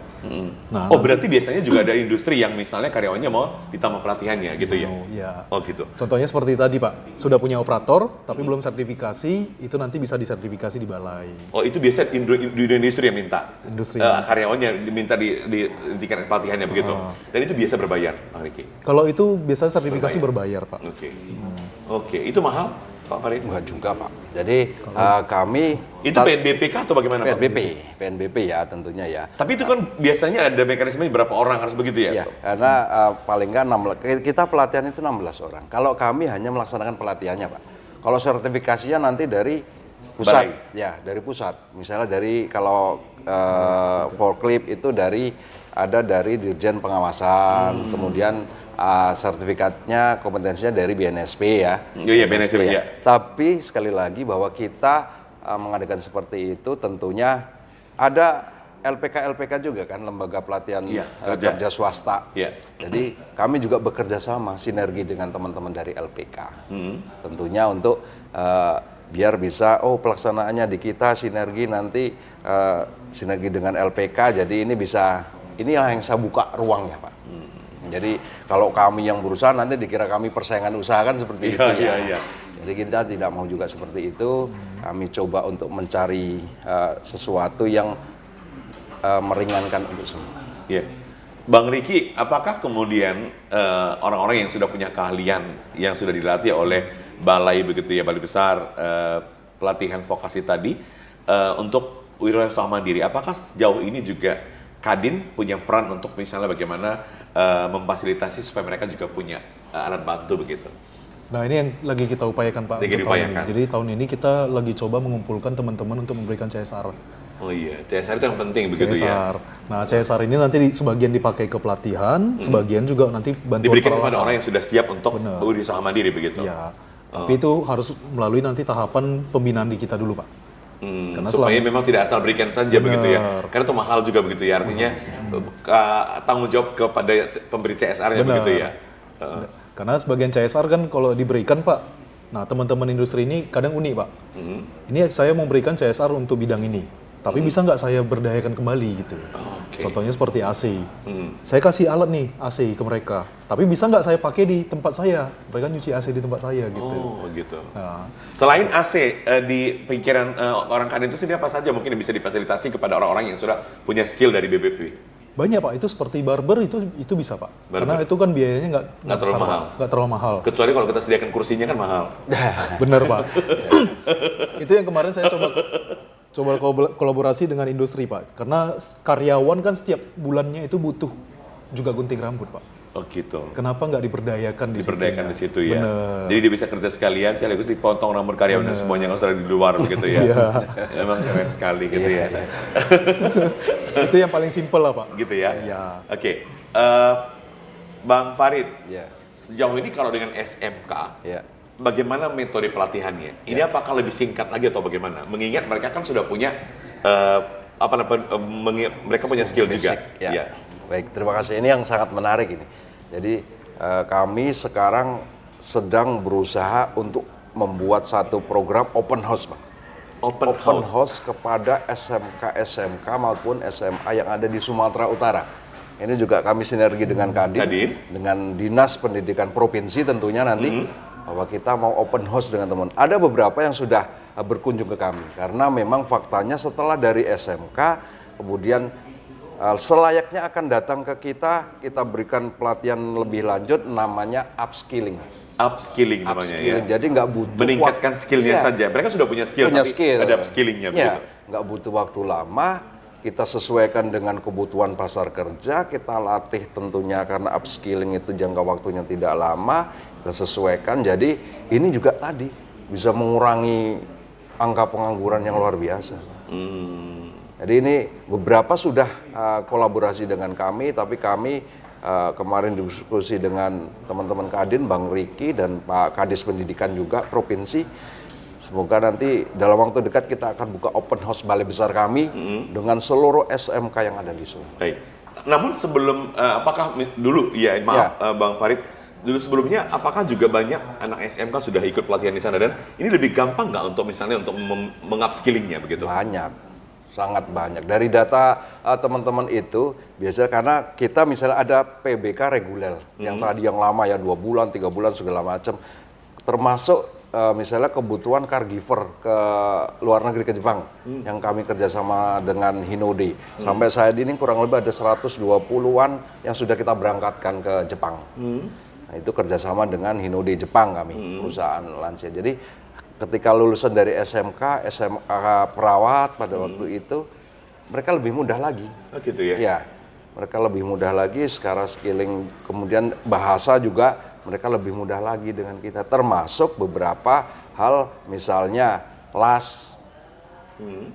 Nah,
berarti biasanya juga ada industri yang misalnya karyawannya mau ditambah pelatihannya gitu ya?
Iya.
Oh gitu.
Contohnya seperti tadi, Pak. Sudah punya operator tapi belum sertifikasi, itu nanti bisa disertifikasi di balai.
Oh, itu biasa di industri yang minta?
Industri.
Karyawannya diminta dihentikan pelatihannya begitu? Dan itu biasa berbayar, Bang Riki?
Kalau itu biasa sertifikasi berbayar, Pak.
Oke. Itu mahal, Pak Farid?
Enggak juga, Pak. Jadi kami
itu PNBP kah atau bagaimana, Pak?
PNBP ya tentunya ya.
Tapi itu kan biasanya ada mekanismenya berapa orang harus begitu ya?
Iya, karena paling nggak kita pelatihan itu 16 orang. Kalau kami hanya melaksanakan pelatihannya, Pak. Kalau sertifikasinya nanti dari pusat, dari pusat. Misalnya dari kalau forklift itu dari Dirjen Pengawasan, kemudian sertifikatnya, kompetensinya dari BNSP ya.
Iya, BNSP ya.
Tapi sekali lagi bahwa kita mengadakan seperti itu tentunya ada LPK juga kan, lembaga pelatihan kerja swasta. Jadi kami juga bekerja sama, sinergi dengan teman-teman dari LPK. Tentunya untuk biar bisa, pelaksanaannya di kita sinergi nanti, sinergi dengan LPK, jadi inilah yang saya buka ruangnya, Pak. Jadi kalau kami yang berusaha nanti dikira kami persaingan usaha kan seperti itu ya. Jadi kita tidak mau juga seperti itu. Kami coba untuk mencari sesuatu yang meringankan untuk semua.
Bang Riki, apakah kemudian orang-orang yang sudah punya keahlian yang sudah dilatih oleh balai begitu ya, balai besar pelatihan vokasi tadi untuk wirausaha mandiri, apakah sejauh ini juga Kadin punya peran untuk misalnya bagaimana memfasilitasi supaya mereka juga punya alat bantu begitu?
Nah, ini yang lagi kita upayakan, Pak. Jadi tahun ini kita lagi coba mengumpulkan teman-teman untuk memberikan CSR.
Oh iya, CSR itu yang penting begitu
CSR. Nah, CSR ini nanti sebagian dipakai ke pelatihan, sebagian juga nanti bantuan
diberikan kepada orang yang sudah siap untuk berusaha mandiri begitu.
Ya. Tapi itu harus melalui nanti tahapan pembinaan di kita dulu, Pak.
Karena supaya memang tidak asal berikan saja begitu ya. Karena itu mahal juga begitu ya. Artinya tanggung jawab kepada pemberi CSR-nya begitu ya.
Karena sebagian CSR kan kalau diberikan, Pak, nah teman-teman industri ini kadang unik, Pak. Ini saya mau berikan CSR untuk bidang ini, tapi bisa nggak saya berdayakan kembali gitu. Contohnya seperti AC. Saya kasih alat nih AC ke mereka, tapi bisa nggak saya pakai di tempat saya? Mereka nyuci AC di tempat saya gitu.
Nah. Selain AC, di pikiran orang Kadin itu sendiri apa saja mungkin yang bisa difasilitasi kepada orang-orang yang sudah punya skill dari BBP?
Banyak, Pak. Itu seperti barber itu bisa, Pak. Karena itu kan biayanya nggak terlalu mahal.
Kecuali kalau kita sediakan kursinya kan mahal.
Bener, Pak. Itu yang kemarin saya coba kolaborasi dengan industri, Pak. Karena karyawan kan setiap bulannya itu butuh juga gunting rambut, Pak.
Oh gitu.
Kenapa nggak diberdayakan di
situ ya? Bener. Jadi dia bisa kerja sekalian, sekaligus dipotong rambut karyawan dan semuanya nggak usah di luar begitu ya? Emang keren sekali gitu ya.
Itu yang paling simpel lah, Pak.
Gitu ya? Oke. Bang Farid, sejauh ini kalau dengan SMK, bagaimana metode pelatihannya? Ini apakah lebih singkat lagi atau bagaimana? Mengingat mereka kan sudah punya mereka punya skill juga.
Baik, terima kasih. Ini yang sangat menarik ini. Jadi kami sekarang sedang berusaha untuk membuat satu program open house, Bang. Open house kepada SMK maupun SMA yang ada di Sumatera Utara. Ini juga kami sinergi dengan Kadin, dengan Dinas Pendidikan Provinsi tentunya nanti, bahwa kita mau open house dengan teman. Ada beberapa yang sudah berkunjung ke kami, karena memang faktanya setelah dari SMK, kemudian selayaknya akan datang ke kita berikan pelatihan lebih lanjut namanya upskilling.
Upskilling namanya
Upskilling,
ya.
jadi nggak butuh
Meningkatkan skillnya
Iya.
saja. Mereka sudah punya skill,
Punya
tapi
skill.
ada upskillingnya
Ya,
begitu.
nggak butuh waktu lama, kita sesuaikan dengan kebutuhan pasar kerja, kita latih tentunya karena upskilling itu jangka waktunya tidak lama, kita sesuaikan. Jadi ini juga tadi bisa mengurangi angka pengangguran yang luar biasa. Jadi ini beberapa sudah kolaborasi dengan kami, tapi kami kemarin diskusi dengan teman-teman Kadin, Bang Riki dan Pak Kadis Pendidikan juga provinsi. Semoga nanti dalam waktu dekat kita akan buka open house balai besar kami dengan seluruh SMK yang ada di Solo.
Baik. Namun sebelum apakah dulu ya maaf Bang Farid, dulu sebelumnya apakah juga banyak anak SMK sudah ikut pelatihan di sana dan ini lebih gampang nggak untuk misalnya untuk mengupskillingnya begitu?
Banyak, sangat banyak. Dari data teman-teman itu biasanya karena kita misalnya ada PBK reguler yang tadi yang lama ya 2 bulan, 3 bulan segala macam, termasuk misalnya kebutuhan caregiver ke luar negeri ke Jepang yang kami kerjasama dengan Hinode. Sampai saat ini kurang lebih ada 120-an yang sudah kita berangkatkan ke Jepang. Nah, itu kerjasama dengan Hinode Jepang kami, perusahaan lansia. Jadi ketika lulusan dari SMK, SMA perawat pada waktu itu, mereka lebih mudah lagi.
Oh gitu ya?
Ya, mereka lebih mudah lagi secara skilling, kemudian bahasa juga mereka lebih mudah lagi dengan kita. Termasuk beberapa hal, misalnya las.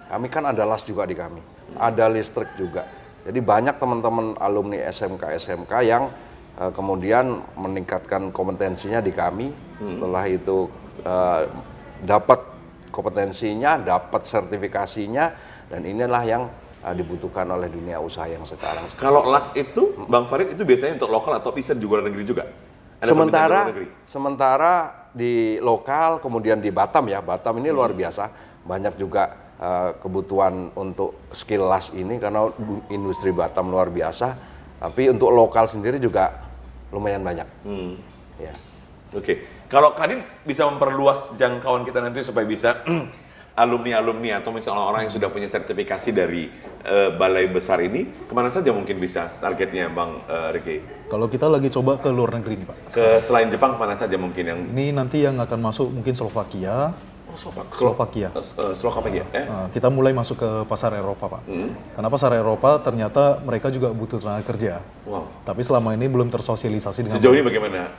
Kami kan ada las juga di kami, ada listrik juga. Jadi banyak teman-teman alumni SMK yang kemudian meningkatkan kompetensinya di kami. Setelah itu dapat kompetensinya, dapat sertifikasinya, dan inilah yang dibutuhkan oleh dunia usaha yang sekarang.
Kalau las itu, Bang Farid itu biasanya untuk lokal atau bisa di luar negeri juga? Ada
Sementara di lokal, kemudian di Batam ya, Batam ini luar biasa, banyak juga kebutuhan untuk skill las ini karena industri Batam luar biasa, tapi untuk lokal sendiri juga lumayan banyak. Ya.
Oke. Kalau Kadin bisa memperluas jangkauan kita nanti supaya bisa alumni-alumni atau misalnya orang yang sudah punya sertifikasi dari balai besar ini, kemana saja mungkin bisa targetnya Bang Riki?
Kalau kita lagi coba ke luar negeri nih Pak.
Selain Jepang, kemana saja mungkin yang...
Ini nanti yang akan masuk mungkin Slovakia. Slovakia.
Slovakia.
Kita mulai masuk ke pasar Eropa Pak. Karena pasar Eropa ternyata mereka juga butuh tenaga kerja.
Wow.
Tapi selama ini belum tersosialisasi dengan
Sejauh ini bagaimana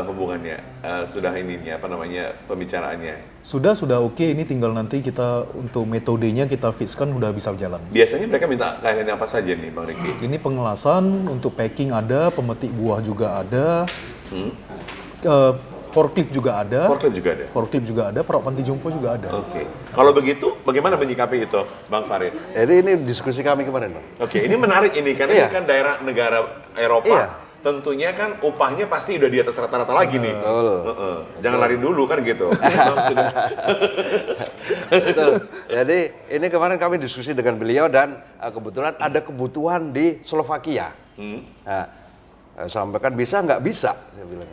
hubungannya? Sudah ininya apa namanya pembicaraannya?
Sudah oke. Ini tinggal nanti kita untuk metodenya kita fixkan udah bisa jalan.
Biasanya mereka minta kalian apa saja nih Bang Riki?
Ini pengelasan untuk packing ada, pemetik buah juga ada. Forklift juga ada. Forklift juga ada, perawat panti jompo juga ada.
Oke. Kalau begitu, bagaimana menyikapi itu, Bang Farid?
Jadi ini diskusi kami kemarin, Bang.
Oke, ini menarik ini karena ini kan daerah negara Eropa.
Iya.
Tentunya kan upahnya pasti udah di atas rata-rata lagi nih.
Betul.
Jangan lari dulu kan gitu. Memang sudah.
Betul. Jadi ini kemarin kami diskusi dengan beliau dan kebetulan ada kebutuhan di Slovakia. Nah, saya sampaikan bisa nggak bisa, saya bilang.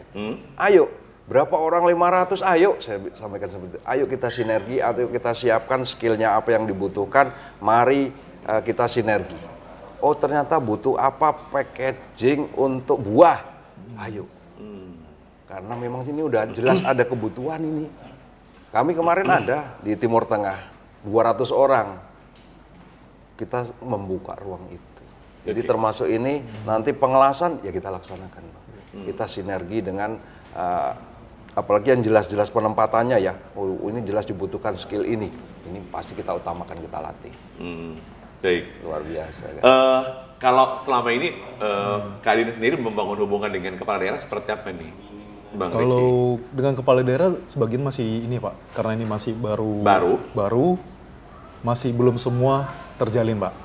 Ayo. Berapa orang 500? Ayo, saya sampaikan seperti itu. Ayo kita sinergi, ayo kita siapkan skillnya apa yang dibutuhkan. Mari kita sinergi. Oh ternyata butuh apa packaging untuk buah. Ayo. Karena memang sini udah jelas ada kebutuhan ini. Kami kemarin ada di Timur Tengah, 200 orang. Kita membuka ruang itu. Jadi termasuk ini nanti pengelasan ya kita laksanakan. Kita sinergi dengan apalagi yang jelas-jelas penempatannya ya, oh ini jelas dibutuhkan skill ini pasti kita utamakan, kita latih.
Baik.
Luar biasa kan?
Kalau selama ini Kadin sendiri membangun hubungan dengan kepala daerah seperti apa nih, Bang Riki?
Kalau dengan kepala daerah sebagian masih ini Pak, karena ini masih baru, masih belum semua terjalin Pak.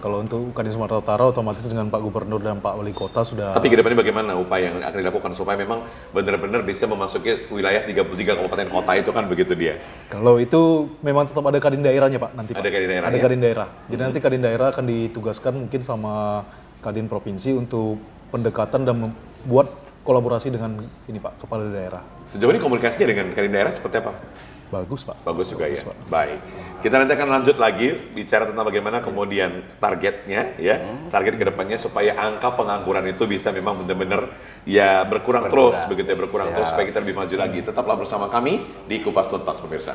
Kalau untuk Kadin Sumatera Utara otomatis dengan Pak Gubernur dan Pak Wali Kota sudah.
Tapi kedepannya bagaimana upaya yang akan dilakukan supaya memang benar-benar bisa memasuki wilayah 33 kabupaten kota itu kan begitu dia?
Kalau itu memang tetap ada Kadin daerahnya Pak nanti Pak.
Ada Kadin daerah.
Ada Kadin daerah. Jadi nanti Kadin daerah akan ditugaskan mungkin sama Kadin provinsi untuk pendekatan dan membuat kolaborasi dengan ini Pak, kepala daerah.
Sejauh ini komunikasinya dengan Kadin daerah seperti apa?
Bagus, Pak.
Bagus juga
Bagus,
ya.
Pak.
Baik. Kita nanti akan lanjut lagi bicara tentang bagaimana kemudian targetnya ya, target kedepannya supaya angka pengangguran itu bisa memang benar-benar ya berkurang terus begitu ya, berkurang terus supaya kita lebih maju lagi. Tetaplah bersama kami di Kupas Tuntas pemirsa.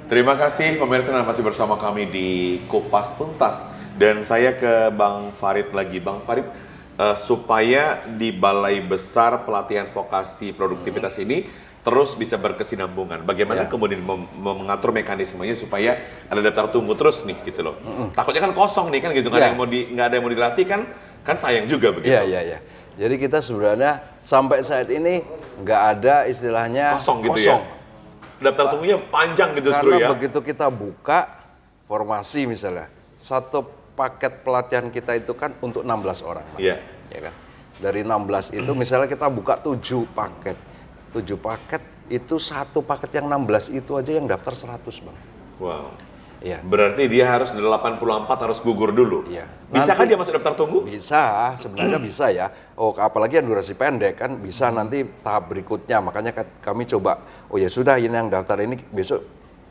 Terima kasih pemirsa yang masih bersama kami di Kupas Tuntas. Dan saya ke Bang Farid lagi. Bang Farid, supaya di Balai Besar Pelatihan Vokasi Produktivitas ini terus bisa berkesinambungan. Bagaimana kemudian mengatur mekanismenya supaya ada daftar tunggu terus nih gitu loh. Takutnya kan kosong nih kan gitu, nggak ada yang mau dilatih kan sayang juga begitu.
Iya. Jadi kita sebenarnya sampai saat ini nggak ada istilahnya
Kosong gitu ya. Daftar tunggunya panjang gitu justru ya.
Karena begitu kita buka formasi misalnya, satu paket pelatihan kita itu kan untuk 16 orang.
Iya.
Ya kan? Dari 16 itu misalnya kita buka 7 paket. 7 paket itu satu paket yang 16 itu aja yang daftar 100, Bang.
Wow.
Iya.
Berarti dia harus 84 harus gugur dulu.
Iya.
Bisakah dia masuk daftar tunggu?
Bisa, sebenarnya bisa ya. Oh, apalagi yang durasi pendek kan bisa nanti tahap berikutnya. Makanya kami coba, oh ya sudah ini yang daftar ini besok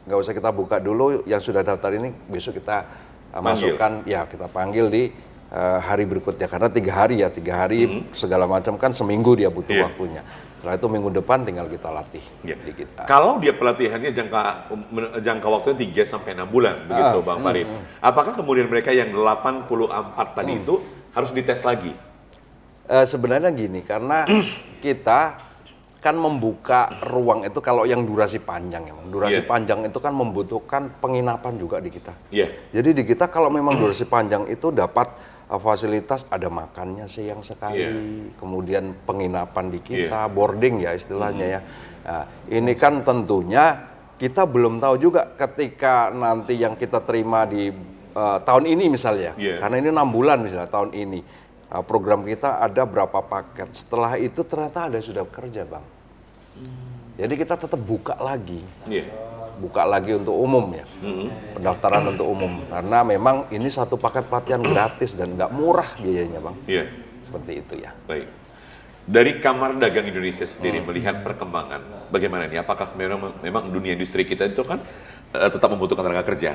nggak usah kita buka dulu, yang sudah daftar ini besok kita masukkan, ya kita panggil di hari berikutnya. Karena 3 hari ya, 3 hari segala macam kan seminggu dia butuh waktunya. Setelah itu minggu depan tinggal kita latih di kita.
Kalau dia pelatihannya jangka waktunya 3 sampai 6 bulan, begitu Bang Farid. Apakah kemudian mereka yang 84 tadi itu harus dites lagi?
Sebenarnya gini, karena kita kan membuka ruang itu kalau yang durasi panjang ya, durasi panjang itu kan membutuhkan penginapan juga di kita. Jadi di kita kalau memang durasi panjang itu dapat fasilitas ada makannya siang sekali, kemudian penginapan di kita, boarding ya istilahnya ya. Nah, ini kan tentunya kita belum tahu juga ketika nanti yang kita terima di tahun ini misalnya, karena ini 6 bulan misalnya tahun ini. Program kita ada berapa paket, setelah itu ternyata ada sudah kerja, Bang. Jadi kita tetap buka lagi. Buka lagi untuk umum ya, pendaftaran untuk umum. Karena memang ini satu paket pelatihan gratis dan nggak murah biayanya, Bang. Seperti itu ya.
Baik. Dari Kamar Dagang Indonesia sendiri melihat perkembangan, bagaimana ini? Apakah memang dunia industri kita itu kan tetap membutuhkan tenaga kerja?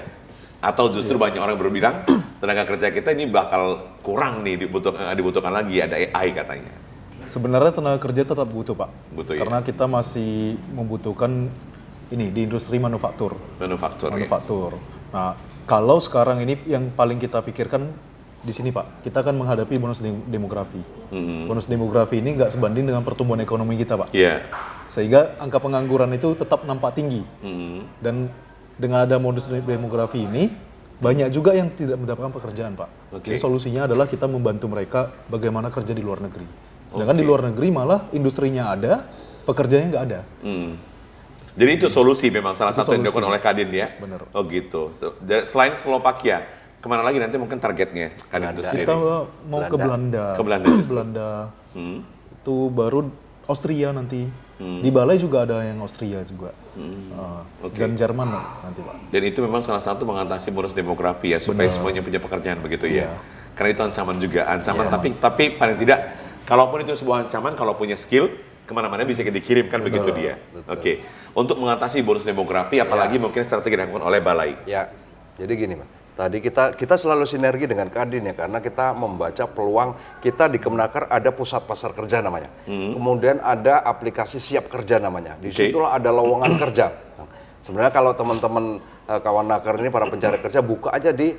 Atau justru banyak orang berbilang tenaga kerja kita ini bakal kurang nih, dibutuhkan lagi, ada AI katanya.
Sebenarnya tenaga kerja tetap butuh, Pak.
Butuh ya?
Karena kita masih membutuhkan ini di industri manufaktur. Manufaktur. Nah, kalau sekarang ini yang paling kita pikirkan di sini, Pak, kita akan menghadapi bonus demografi. Bonus demografi ini nggak sebanding dengan pertumbuhan ekonomi kita, Pak. Sehingga angka pengangguran itu tetap nampak tinggi. Dan dengan ada bonus demografi ini, banyak juga yang tidak mendapatkan pekerjaan, Pak. Jadi solusinya adalah kita membantu mereka bagaimana kerja di luar negeri. Sedangkan di luar negeri malah industrinya ada, pekerjaannya nggak ada.
Jadi itu solusi memang salah satu yang dilakukan oleh Kadin ya?
Benar.
Oh gitu. Selain Slovakia, kemana lagi nanti mungkin targetnya Kadin itu sendiri?
Kita mau ke Belanda.
Ke Belanda.
Belanda. Itu baru Austria nanti. Di Balai juga ada yang Austria juga. Dan Jerman nanti, Pak.
Dan itu memang salah satu mengatasi bonus demografi ya, supaya semuanya punya pekerjaan begitu ya. Karena itu ancaman juga, tapi paling tidak, kalaupun itu sebuah ancaman, kalau punya skill, kemana-mana bisa dikirimkan begitu dia. Untuk mengatasi bonus demografi, apalagi mungkin strategi yang dilakukan oleh Balai.
Ya, jadi gini, Pak. Tadi kita selalu sinergi dengan Kadin ya, karena kita membaca peluang. Kita di Kemenaker ada pusat pasar kerja namanya. Kemudian ada aplikasi siap kerja namanya. Di situlah ada lowongan kerja. Sebenarnya kalau teman-teman kawan naker ini, para pencari kerja, buka aja di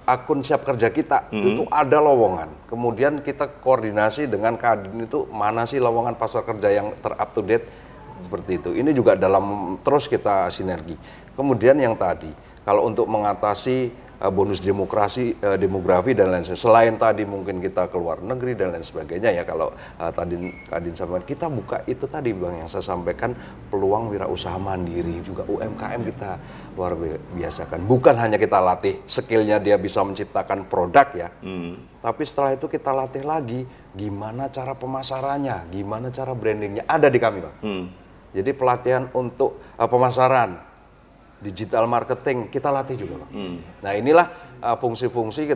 akun siap kerja kita. Itu ada lowongan. Kemudian kita koordinasi dengan Kadin itu, mana sih lowongan pasar kerja yang ter-up to date. Seperti itu. Ini juga terus kita sinergi. Kemudian yang tadi, kalau untuk mengatasi bonus demografi dan lain sebagainya, selain tadi mungkin kita keluar negeri dan lain sebagainya ya, kalau tadi Kadin sampaikan, kita buka itu tadi, Bang, yang saya sampaikan, peluang wirausaha mandiri, juga UMKM kita luar biasakan. Bukan hanya kita latih skillnya dia bisa menciptakan produk ya, tapi setelah itu kita latih lagi gimana cara pemasarannya, gimana cara brandingnya, ada di kami, Bang. Jadi pelatihan untuk pemasaran, digital marketing, kita latih juga, Bang. Nah, inilah fungsi-fungsi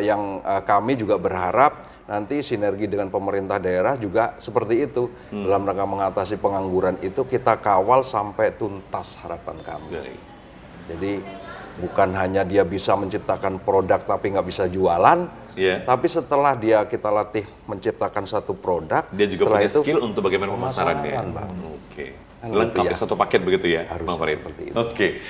yang kami juga berharap nanti sinergi dengan pemerintah daerah juga seperti itu. Dalam rangka mengatasi pengangguran itu kita kawal sampai tuntas harapan kami. Jadi bukan hanya dia bisa menciptakan produk tapi nggak bisa jualan, tapi setelah kita latih menciptakan satu produk,
dia juga punya skill untuk bagaimana pemasarannya. Oke. Lengkap ya, satu paket begitu ya, Bang Farid. Oke.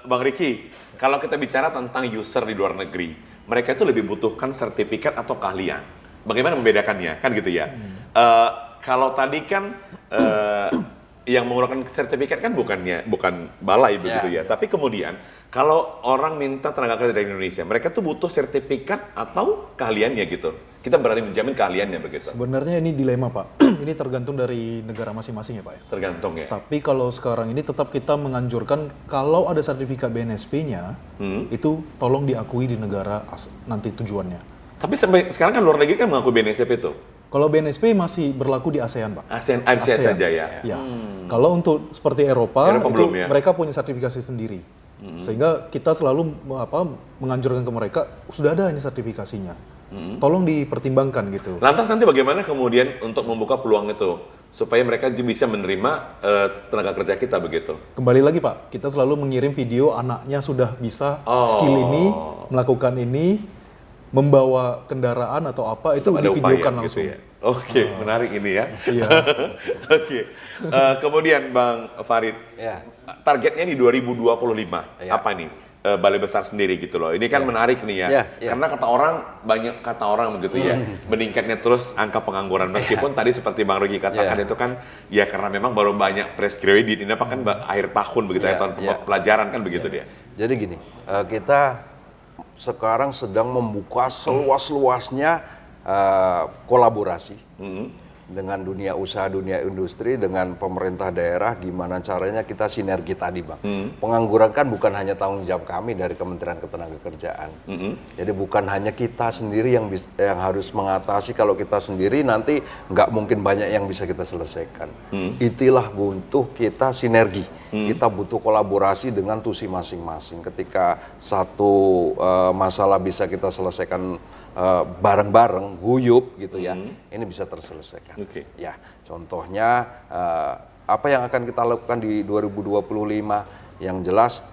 Bang Riki, kalau kita bicara tentang user di luar negeri, mereka itu lebih butuhkan sertifikat atau keahlian. Bagaimana membedakannya, kan gitu ya? Kalau tadi kan yang menggunakan sertifikat kan bukan balai begitu ya. Tapi kemudian kalau orang minta tenaga kerja dari Indonesia, mereka tuh butuh sertifikat atau keahliannya gitu. Kita berani menjamin keahliannya begitu.
Sebenarnya ini dilema, Pak. Ini tergantung dari negara masing-masing ya, Pak.
Tergantung ya.
Tapi kalau sekarang ini tetap kita menganjurkan kalau ada sertifikat BNSP-nya, itu tolong diakui di negara nanti tujuannya.
Tapi sampai sekarang kan luar negeri kan mengakui BNSP itu.
Kalau BNSP masih berlaku di ASEAN, Pak.
ASEAN saja ya.
Ya. Kalau untuk seperti Eropa itu
belum, ya?
mereka punya sertifikasi sendiri. Sehingga kita selalu menganjurkan ke mereka, sudah ada ini sertifikasinya. Tolong dipertimbangkan gitu.
Lantas nanti bagaimana kemudian untuk membuka peluang itu supaya mereka bisa menerima tenaga kerja kita begitu?
Kembali lagi, Pak, kita selalu mengirim video anaknya sudah bisa skill ini, melakukan ini, membawa kendaraan atau apa, itu divideokan langsung.
Gitu ya? Oke, menarik ini ya.
Iya.
Oke. Kemudian Bang Farid, targetnya di 2025 apa nih? Balai Besar sendiri gitu loh. Ini kan menarik nih ya. Karena banyak kata orang begitu ya. Meningkatnya terus angka pengangguran. Meskipun tadi seperti Bang Rogi katakan itu kan ya karena memang baru banyak fresh graduate. Ini apa kan akhir tahun begitu ya, tahun pelajaran kan begitu dia.
Jadi gini, kita sekarang sedang membuka seluas-luasnya kolaborasi dengan dunia usaha, dunia industri, dengan pemerintah daerah, gimana caranya kita sinergi tadi, Bang. Pengangguran kan bukan hanya tanggung jawab kami dari Kementerian Ketenagakerjaan. Jadi bukan hanya kita sendiri yang harus mengatasi. Kalau kita sendiri nanti nggak mungkin banyak yang bisa kita selesaikan. Itulah butuh kita sinergi. Kita butuh kolaborasi dengan tusi masing-masing. Ketika satu masalah bisa kita selesaikan bareng-bareng, guyup gitu ya, ini bisa terselesaikan. Ya, contohnya apa yang akan kita lakukan di 2025, yang jelas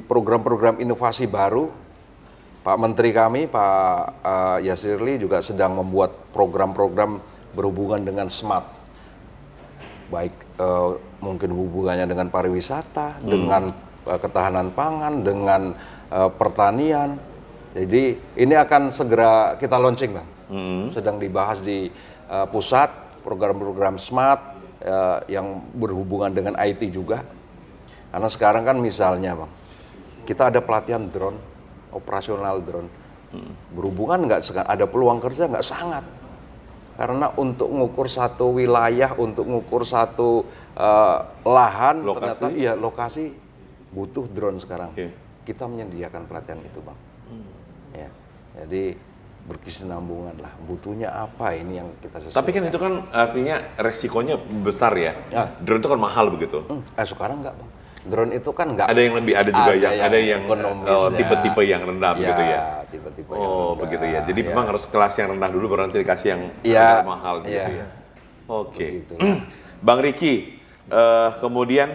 program-program inovasi baru. Pak Menteri kami, Pak Yasirli juga sedang membuat program-program berhubungan dengan smart, baik mungkin hubungannya dengan pariwisata, dengan ketahanan pangan, dengan pertanian. Jadi ini akan segera kita launching, Bang. Sedang dibahas di pusat program-program smart yang berhubungan dengan IT juga. Karena sekarang kan misalnya, Bang, kita ada pelatihan drone, operasional drone. Berhubungan nggak, ada peluang kerja nggak? Sangat. Karena untuk mengukur satu wilayah, untuk mengukur satu lahan, ternyata iya lokasi butuh drone sekarang. Kita menyediakan pelatihan itu, Bang. Ya, jadi berkesinambungan lah. Butuhnya apa ini yang kita sesuaikan.
Tapi kan itu kan artinya resikonya besar ya. Drone itu kan mahal begitu.
Sekarang enggak, Bang. Drone itu kan enggak.
Ada yang lebih, ada juga ada yang tipe-tipe yang rendah begitu ya.
Tipe-tipe
yang rendah. Begitu ya. Jadi memang harus kelas yang rendah dulu baru nanti dikasih yang mahal gitu ya. Oke. Bang Riki, kemudian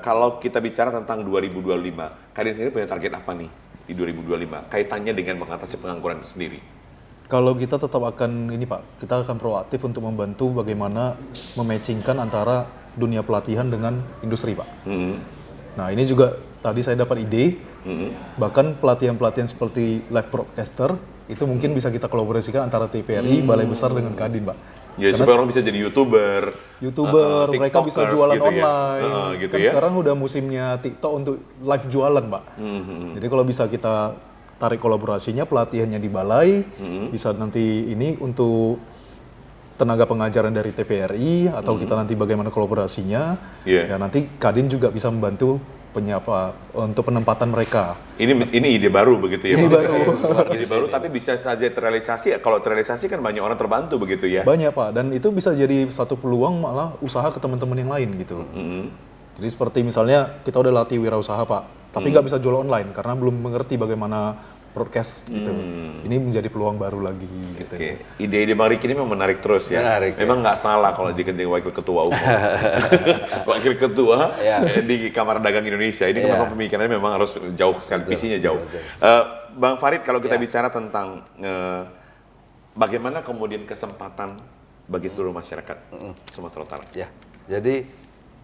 kalau kita bicara tentang 2025, Kadin sendiri punya target apa nih di 2025 kaitannya dengan mengatasi pengangguran itu sendiri?
Kalau kita tetap akan ini, Pak, kita akan proaktif untuk membantu bagaimana mematchingkan antara dunia pelatihan dengan industri, Pak. Nah, ini juga tadi saya dapat ide, bahkan pelatihan-pelatihan seperti live broadcaster itu mungkin bisa kita kolaborasikan antara TVRI, Balai Besar dengan Kadin, Pak.
Ya, supaya orang bisa jadi YouTuber,
mereka bisa jualan
gitu
online.
Gitu
kan
ya.
sekarang udah musimnya TikTok untuk live jualan, Pak. Jadi kalau bisa kita tarik kolaborasinya, pelatihannya di balai, bisa nanti ini untuk tenaga pengajaran dari TVRI, atau kita nanti bagaimana kolaborasinya, ya nanti Kadin juga bisa membantu untuk penempatan mereka.
Ini ide baru begitu ya?
Ide
baru, tapi bisa saja terrealisasi. Kalau terrealisasi kan banyak orang terbantu begitu ya?
Banyak, Pak, dan itu bisa jadi satu peluang malah usaha ke teman-teman yang lain gitu. Jadi seperti misalnya kita udah latih wirausaha Pak, tapi nggak bisa jual online karena belum mengerti bagaimana broadcast gitu. Ini menjadi peluang baru lagi gitu.
Oke. Ide-ide Bang Riki ini memang menarik terus ya.
Menarik,
memang nggak salah kalau jadi wakil ketua umum. Wakil ketua di Kamar Dagang Indonesia. Ini memang pemikirannya memang harus jauh sekali, visinya jauh. Bang Farid, kalau kita bicara tentang bagaimana kemudian kesempatan bagi seluruh masyarakat Sumatera Utara.
Ya, jadi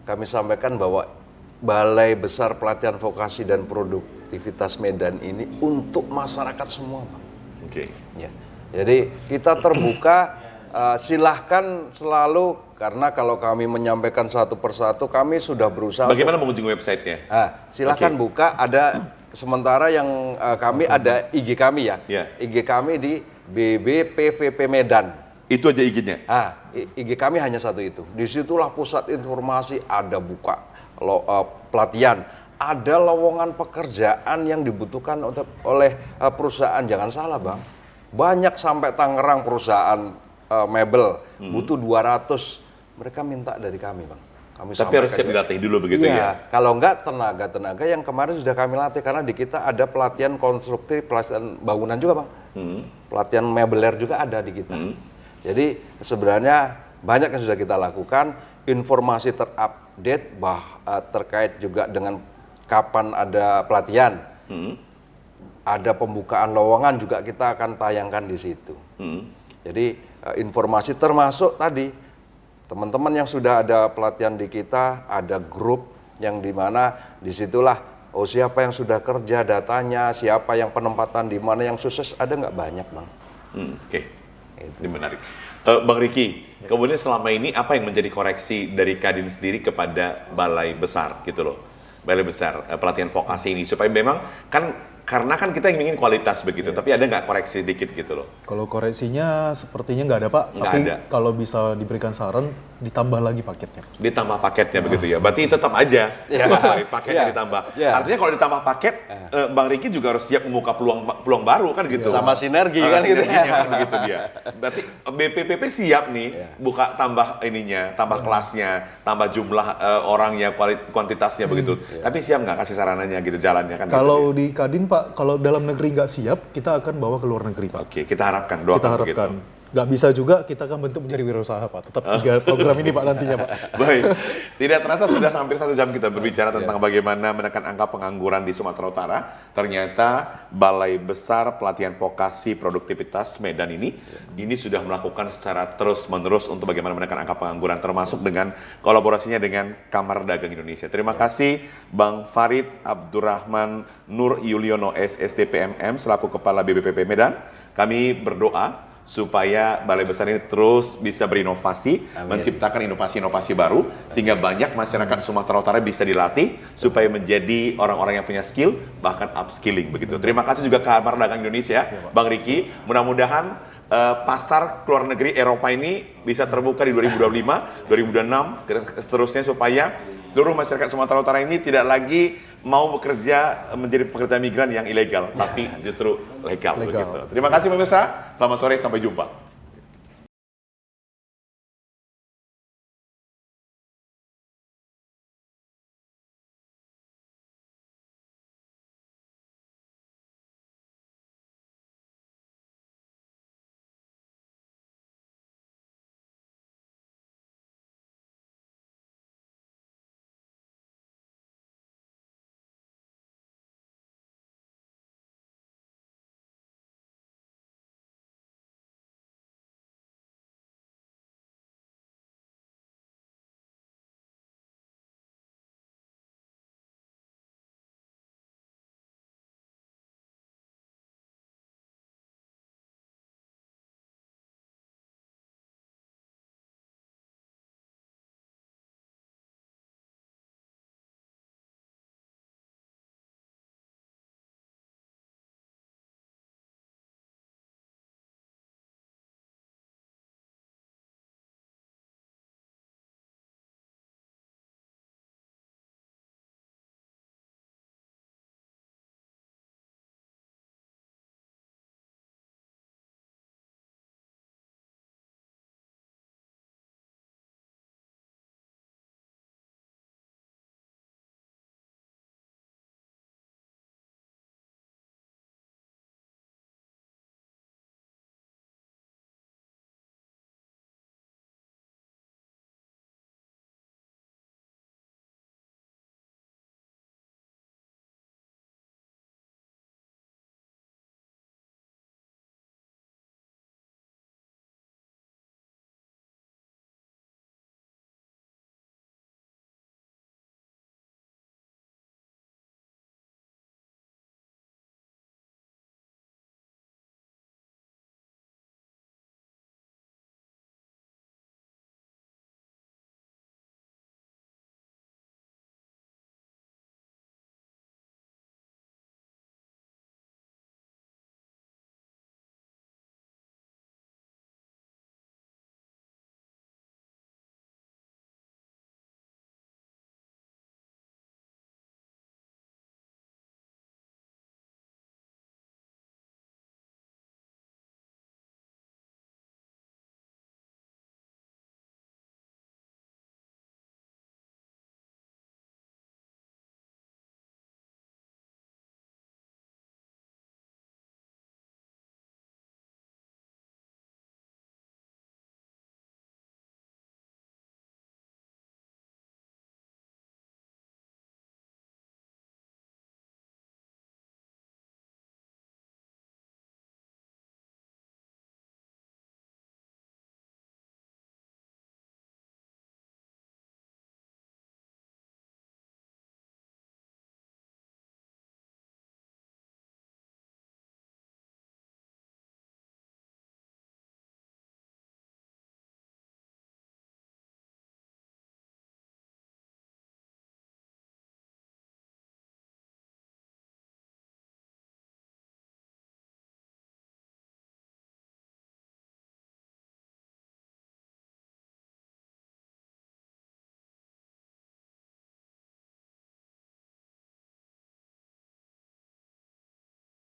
kami sampaikan bahwa Balai Besar Pelatihan Vokasi dan Produktivitas Medan ini untuk masyarakat semua, Pak.
Oke.
Ya. Jadi kita terbuka, silahkan selalu, karena kalau kami menyampaikan satu persatu, kami sudah berusaha.
Bagaimana mengunjungi websitenya?
Silahkan buka, ada sementara yang kami ada IG kami ya. IG kami di BBPVP Medan.
Itu aja IG-nya?
IG kami hanya satu itu. Disitulah pusat informasi, ada buka pelatihan, ada lowongan pekerjaan yang dibutuhkan oleh perusahaan. Jangan salah Bang, banyak sampai Tangerang perusahaan mebel butuh 200, mereka minta dari kami Bang.
Tapi harus siap dilatih dulu begitu ya?
Kalau enggak tenaga yang kemarin sudah kami latih, karena di kita ada pelatihan konstruktif, pelatihan bangunan juga Bang. Pelatihan mebeler juga ada di kita. Jadi sebenarnya banyak yang sudah kita lakukan, informasi terupdate terkait juga dengan kapan ada pelatihan. Ada pembukaan lowongan juga kita akan tayangkan di situ. Jadi informasi termasuk tadi teman-teman yang sudah ada pelatihan di kita, ada grup yang dimana disitulah siapa yang sudah kerja datanya, siapa yang penempatan di mana yang sukses, ada nggak banyak Bang.
Oke. Ini menarik. Bang Riki, kemudian selama ini apa yang menjadi koreksi dari Kadin sendiri kepada Balai Besar gitu loh? Balai Besar pelatihan vokasi ini supaya memang karena kan kita ingin kualitas begitu, tapi ada nggak koreksi dikit gitu loh?
Kalau koreksinya sepertinya nggak ada Pak, tapi kalau bisa diberikan saran ditambah lagi paketnya.
Ditambah paketnya begitu ya, berarti tetap aja paketnya ditambah. Artinya kalau ditambah paket, Bang Riki juga harus siap membuka peluang baru kan gitu.
Sama sinergi kan gitu.
Kan begitu dia. Berarti BPPP siap nih buka tambah tambah kelasnya, tambah jumlah orangnya, kuantitasnya begitu. Tapi siap nggak kasih sarananya gitu jalannya kan?
Kalau di Kadin Pak, kalau dalam negeri nggak siap, kita akan bawa ke luar negeri Pak.
Oke, kita harapkan, doakan
kita harapkan. Begitu. Nggak bisa juga, kita akan bentuk menjadi wirausaha Pak. Tetap 3 program ini Pak nantinya Pak.
Baik, tidak terasa sudah hampir 1 jam kita berbicara tentang bagaimana menekan angka pengangguran di Sumatera Utara. Ternyata Balai Besar Pelatihan Vokasi Produktivitas Medan ini sudah melakukan secara terus-menerus untuk bagaimana menekan angka pengangguran, termasuk dengan kolaborasinya dengan Kamar Dagang Indonesia. Terima kasih Bang Farid Abdurrahman Nur Yuliono SSDPMM selaku Kepala BBPP Medan. Kami berdoa supaya Balai Besar ini terus bisa berinovasi, menciptakan inovasi-inovasi baru, sehingga banyak masyarakat Sumatera Utara bisa dilatih, supaya menjadi orang-orang yang punya skill, bahkan upskilling begitu. Terima kasih juga Kamar Dagang Indonesia, Bang Riki. Mudah-mudahan pasar ke luar negeri Eropa ini bisa terbuka di 2025, 2026, seterusnya supaya seluruh masyarakat Sumatera Utara ini tidak lagi mau bekerja menjadi pekerja migran yang ilegal, tapi justru legal. Begitu. Terima kasih pemirsa, selamat sore, sampai jumpa.